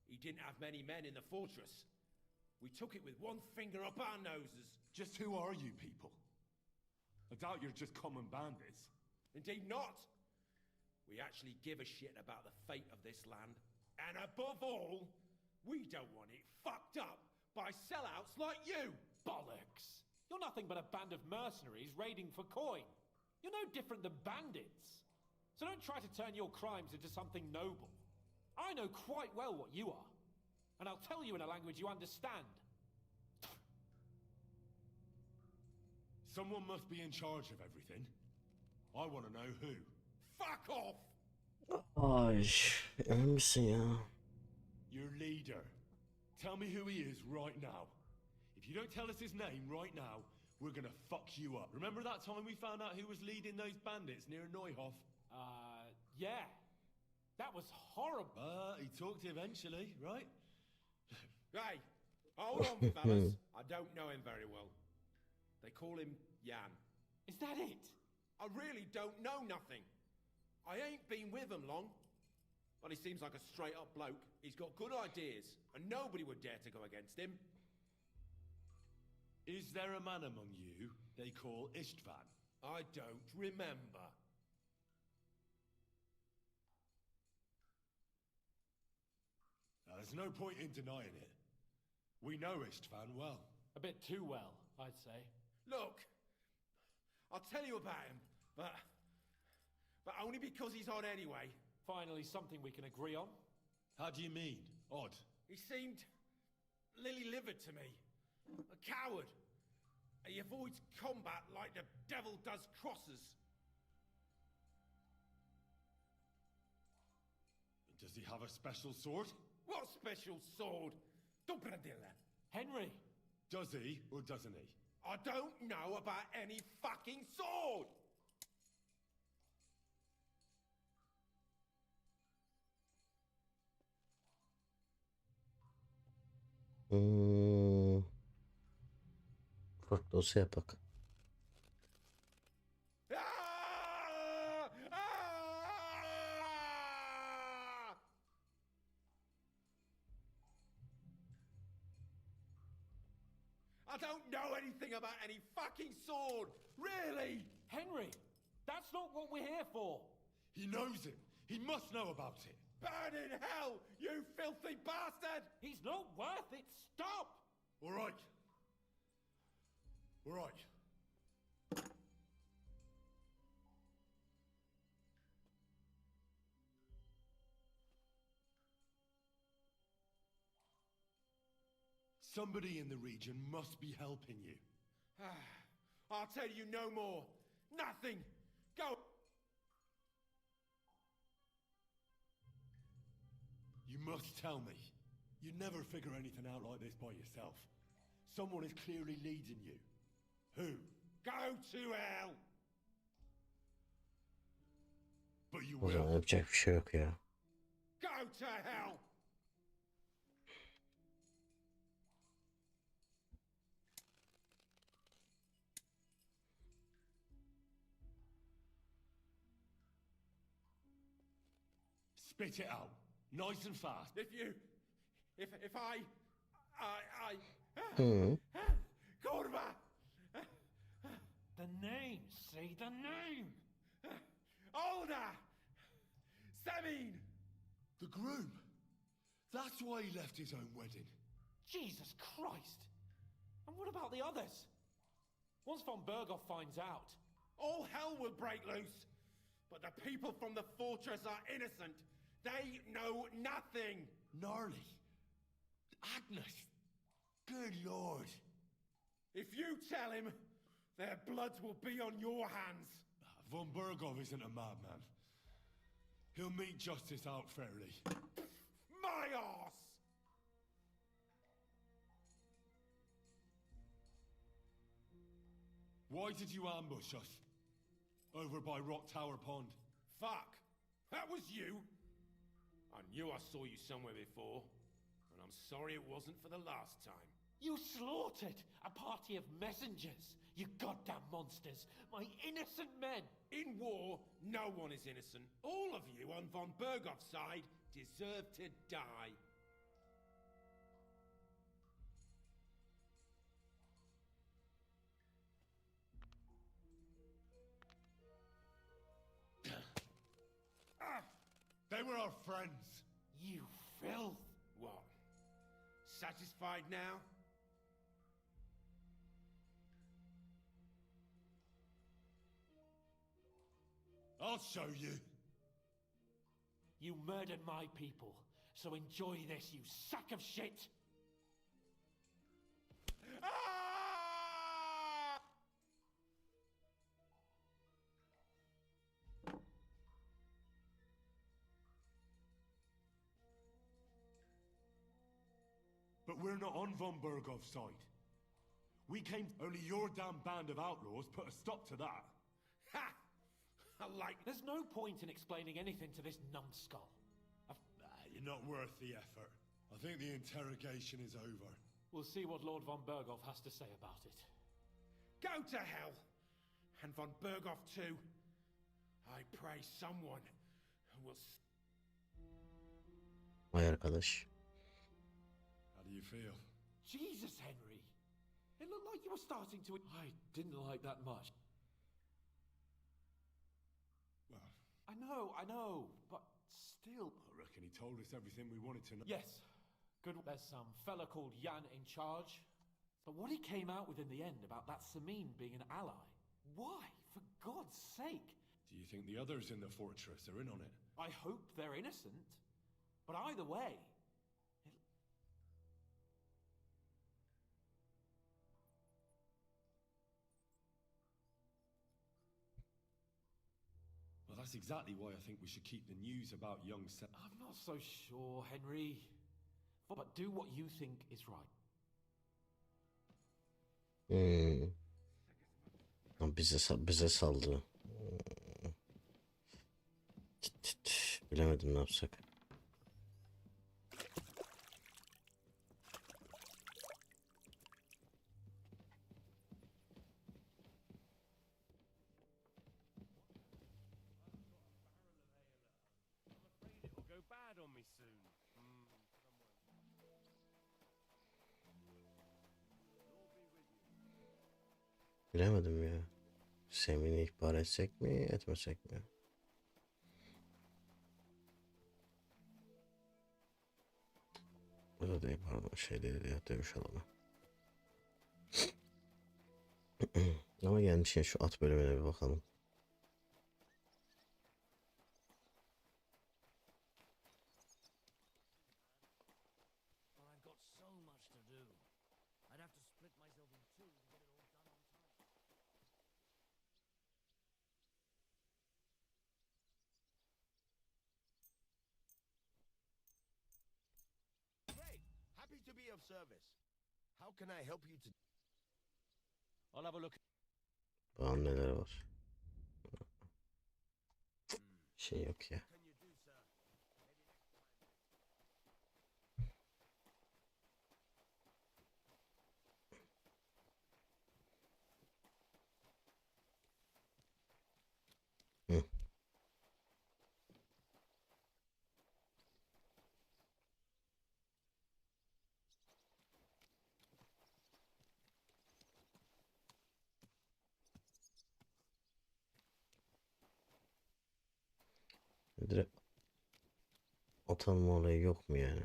he didn't have many men in the fortress. We took it with one finger up our noses. Just who are you people? I doubt you're just common bandits. Indeed not. We actually give a shit about the fate of this land. And above all, we don't want it fucked up by sellouts like you. Bollocks. You're nothing but a band of mercenaries raiding for coin. You're no different than bandits. So don't try to turn your crimes into something noble. I know quite well what you are. And I'll tell you in a language you understand. Someone must be in charge of everything. I want to know who. Fuck off! Ay, emin misin ya? Your leader. Tell me who he is right now. If you don't tell us his name right now, we're gonna fuck you up. Remember that time we found out who was leading those bandits near Neuhof? Yeah. That was horrible. He talked eventually, right? Hey, hold on, fellas. I don't know him very well. They call him Jan. Is that it? I really don't know nothing. I ain't been with him long. But he seems like a straight-up bloke. He's got good ideas, and nobody would dare to go against him. Is there a man among you they call Istvan? I don't remember. There's no point in denying it. We know Istvan well. A bit too well, I'd say. Look, I'll tell you about him, but only because he's odd anyway. Finally, something we can agree on. How do you mean, odd? He seemed lily-livered to me. A coward. He avoids combat like the devil does crosses. Does he have a special sword? What special sword? Dobradilla. Henry. Does he or doesn't he? I don't know about any fucking sword! Ufak dosya yapak. I don't know anything about any fucking sword! Really? Henry, that's not what we're here for. He knows it. He must know about it. Burn in hell, you filthy bastard! He's not worth it. Stop! All right. All right. Somebody in the region must be helping you. I'll tell you no more. Nothing. Go. You must tell me. You'd never figure anything out like this by yourself. Someone is clearly leading you. Who? Go to hell. But you O zaman will. yapacak bir şey yok ya. Go to hell. Spit it out. Nice and fast. If I Hı. Kurva. The name, see the name. Older. Semin. The groom. That's why he left his own wedding. Jesus Christ. And what about the others? Once von Berghoff finds out. All hell will break loose. But the people from the fortress are innocent. They know nothing. Gnarly. Agnes. Good Lord. If you tell him, their bloods will be on your hands. Von Berghoff isn't a madman. He'll mete justice out fairly. My arse! Why did you ambush us? Over by Rock Tower Pond. Fuck! That was you! I knew I saw you somewhere before, and I'm sorry it wasn't for the last time. You slaughtered a party of messengers, you goddamn monsters, my innocent men. In war, no one is innocent. All of you on von Berghoff's side deserve to die. They were our friends. You filth. What? Satisfied now? I'll show you. You murdered my people, so enjoy this, you sack of shit! But we're not on von Berghoff's side. We came... Only your damn band of outlaws put a stop to that. Ha! I like... There's no point in explaining anything to this numbskull. You're not worth the effort. I think the interrogation is over. We'll see what Lord von Berghoff has to say about it. Go to hell! And von Berghoff too. I pray someone will... Vay arkadaş. How do you feel? Jesus, Henry! It looked like you were starting to... I didn't like that much. Well... I know, but still... I reckon he told us everything we wanted to know. Yes. Good. There's some fella called Jan in charge. But what he came out with in the end about that Samin being an ally... Why? For God's sake! Do you think the others in the fortress are in on it? I hope they're innocent. But either way... Well, that's exactly why I think we should keep the news about young Sam... I'm not so sure, Henry. But do what you think is right. Bize saldı. Bilemedim ne yapsak. Bilemedim ya. Semin'i ihbar etsek mi, etmesek mi? Burada değil, pardon, şey değil ya, dövüş alanı. Ama gelmişken şu at bölümüne bir bakalım. Happy to be of service. How can I help you to... I'll have a look. Bakalım neler var. Şey yok ya. Hı. Direkt atanma olayı yok mu yani?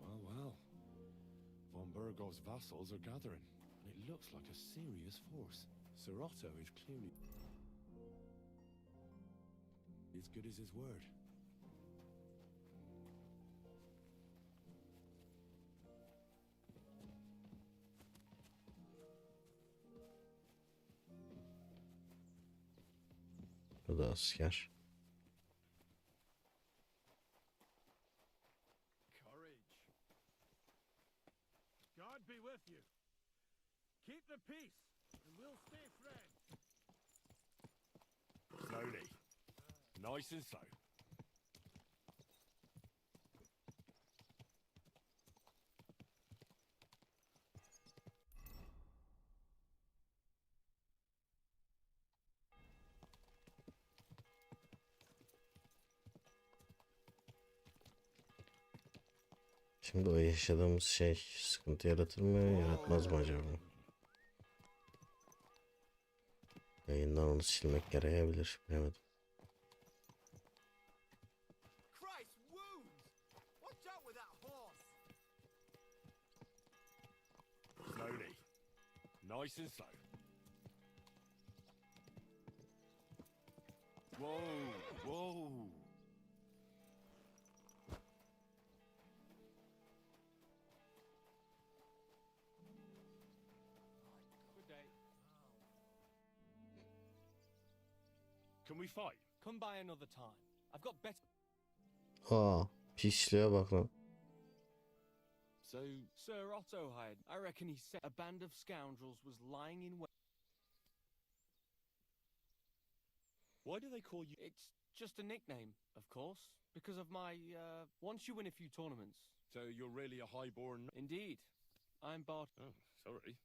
Well. Von Burgov's vassals are gathering, and it looks like a serious force. Sir Otto is clearly as good as his word. Bu da asker. Courage. God be with you. Keep the peace, and we'll stay friends. Slowly. Nice and slow. Şimdi o yaşadığımız şey sıkıntı yaratır mı, yaratmaz mı acaba? Yayından onu silmek gerekebilir, bilemedim. Christ, wounds! Watch out with that horse! Slowly. Nice and slow. Whoa. Good day. Can we fight? Come by another time. I've got better. Aa, pisliğe bak lan. So, Sir Otto hired. I reckon he said a band of scoundrels was lying in wait. Why do they call you? It's just a nickname, of course, because of my, once you win a few tournaments. So you're really a highborn... Indeed. I'm Bart. Oh, sorry.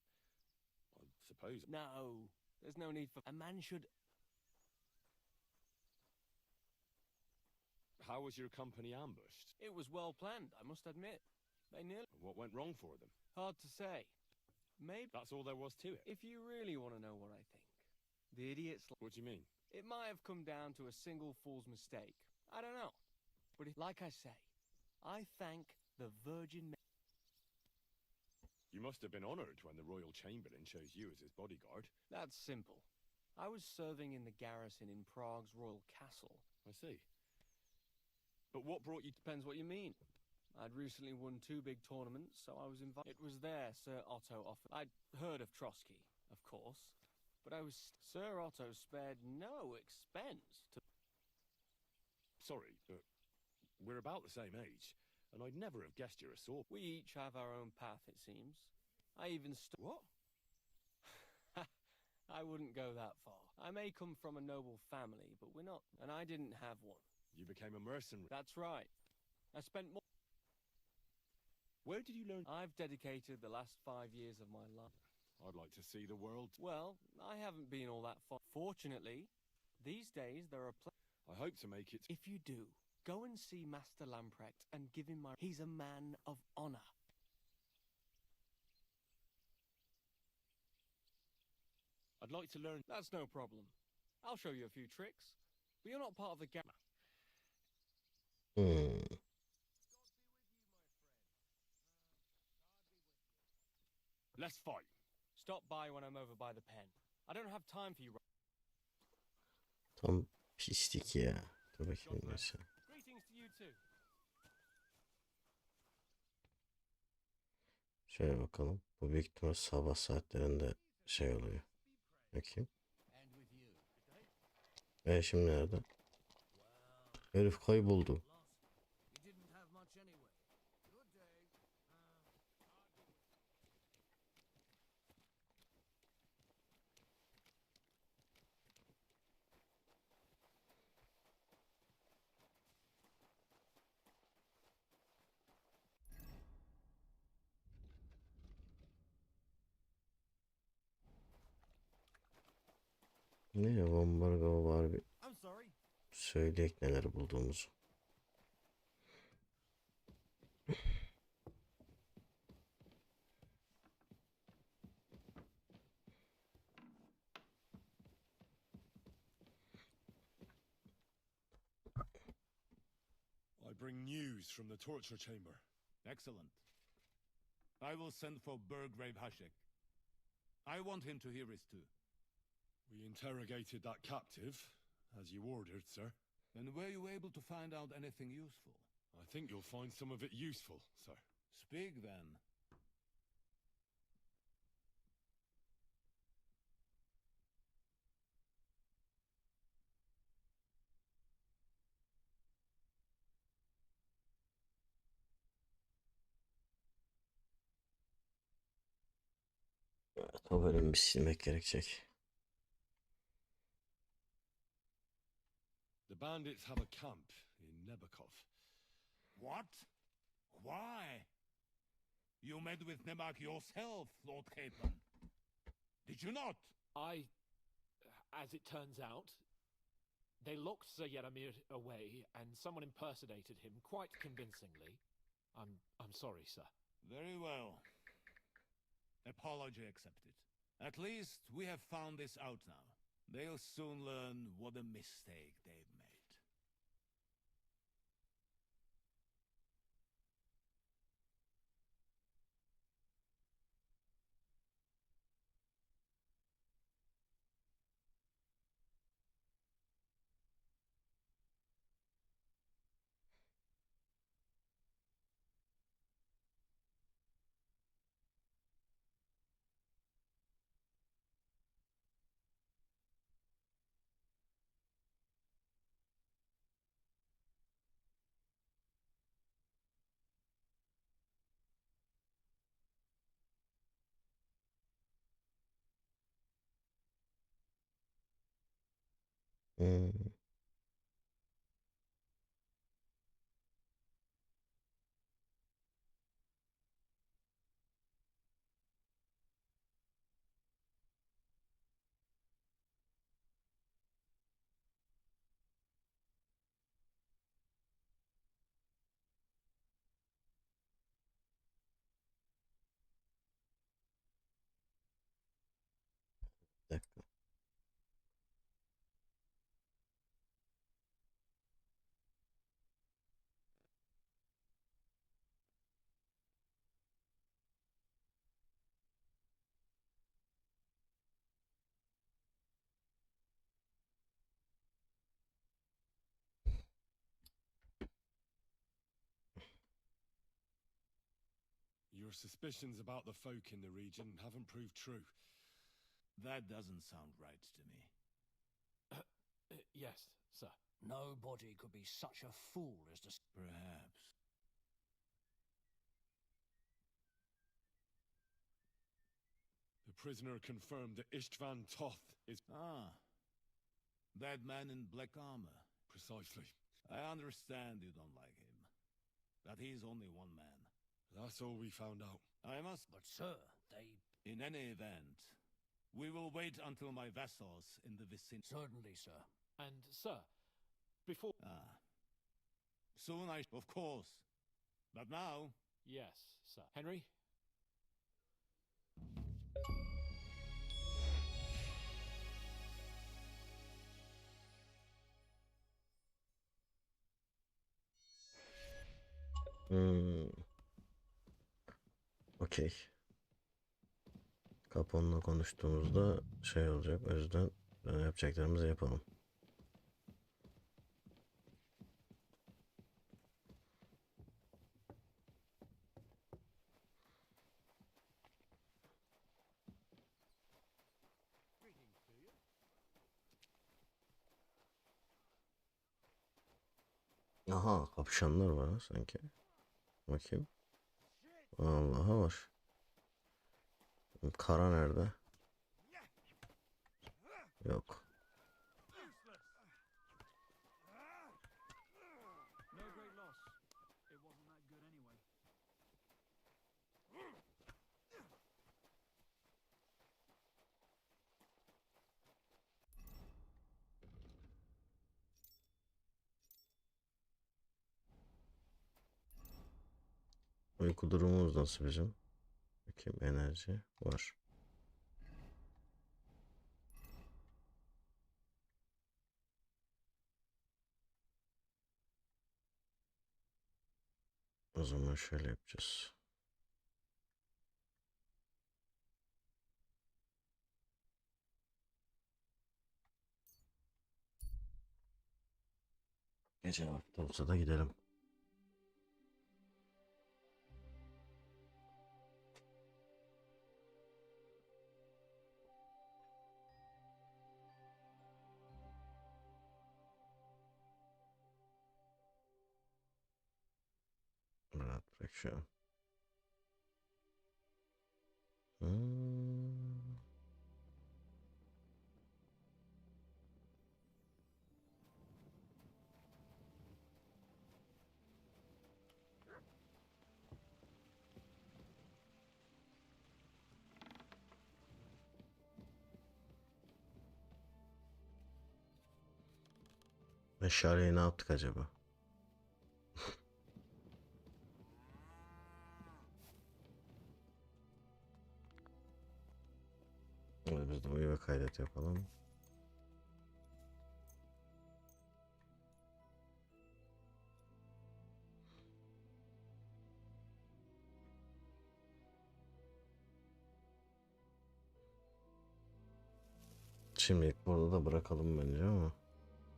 I suppose... No, there's no need for... A man should... How was your company ambushed? It was well planned, I must admit. They nearly... What went wrong for them? Hard to say. Maybe... That's all there was to it? If you really want to know what I think. The idiots... What do you mean? It might have come down to a single fool's mistake. I don't know. But like I say, I thank the Virgin... You must have been honoured when the Royal Chamberlain chose you as his bodyguard. That's simple. I was serving in the garrison in Prague's royal castle. I see. But what brought you... Depends what you mean. I'd recently won 2 big tournaments, so I was invited. It was there Sir Otto offered. I'd heard of Trotsky, of course, but I was... Sir Otto spared no expense to... Sorry, but we're about the same age, and I'd never have guessed you're a sword... We each have our own path, it seems. I even What? I wouldn't go that far. I may come from a noble family, but we're not, and I didn't have one. You became a mercenary. That's right. I spent more... Where did you learn... I've dedicated the last 5 years of my life. I'd like to see the world. Well, I haven't been all that far. Fortunately, these days there are I hope to make it... If you do, go and see Master Lamprecht and give him my... He's a man of honor. I'd like to learn. That's no problem. I'll show you a few tricks. But you're not part of the game. Let's fight. Stop by when I'm over by the pen. I don't have time for you. Tam pislik ya. Dur bakayım neyse. Greetings to you too. Şöyle bakalım. Bu büyük ihtimal sabah saatlerinde şey oluyor. Bakayım. Şimdi nerede? Herif kayboldu. Ne ya, ambargo var bir. Söyleyek neler bulduğumuzu. I bring news from the torture chamber. Excellent. I will send for Burgrave Hashek. I want him to hear it too. We interrogated that captive, as you ordered, sir. And were you able to find out anything useful? I think you'll find some of it useful, sir. Speak then. Evet, o bölümü bir silmek gerekecek. The bandits have a camp in Nebakov. What? Why? You met with Nemak yourself, Lord Capon. Did you not? As it turns out, they locked Sir Yaramir away and someone impersonated him quite convincingly. I'm sorry, sir. Very well. Apology accepted. At least we have found this out now. They'll soon learn what a mistake they've made. Bir dakika. Your suspicions about the folk in the region haven't proved true. That doesn't sound right to me. Yes, sir. Nobody could be such a fool as to... Perhaps. The prisoner confirmed that Istvan Toth is... Ah. That man in black armor. Precisely. I understand you don't like him. But he's only one man. That's all we found out. I must... But, sir, they... In any event, we will wait until my vassals in the vicinity... Certainly, sir. And, sir, before... Ah. Soon I... Of course. But now... Yes, sir. Henry? Okey. Kapon'la konuştuğumuzda şey olacak. O yüzden yapacaklarımızı yapalım. Aha, kapışanlar var ha sanki. Bakayım. Allah'a var. Kara nerede? Yok. No great loss. It wasn't that good anyway. Uyku durumumuz nasıl bizim? Bakayım, enerji var. O zaman şöyle yapacağız. Gece vakti olsa da gidelim. Rahat bırak şu an. Meşaleyi ne yaptık acaba? Biz de uyu ve kaydet yapalım. Şimdilik burada da bırakalım bence ama.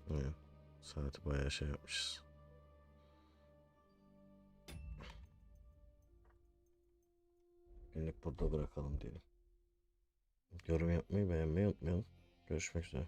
Evet, saati bayağı şey yapmışız. Günlük burada bırakalım diyelim. Yorum yapmayı, beğenmeyi unutmayalım. Görüşmek üzere.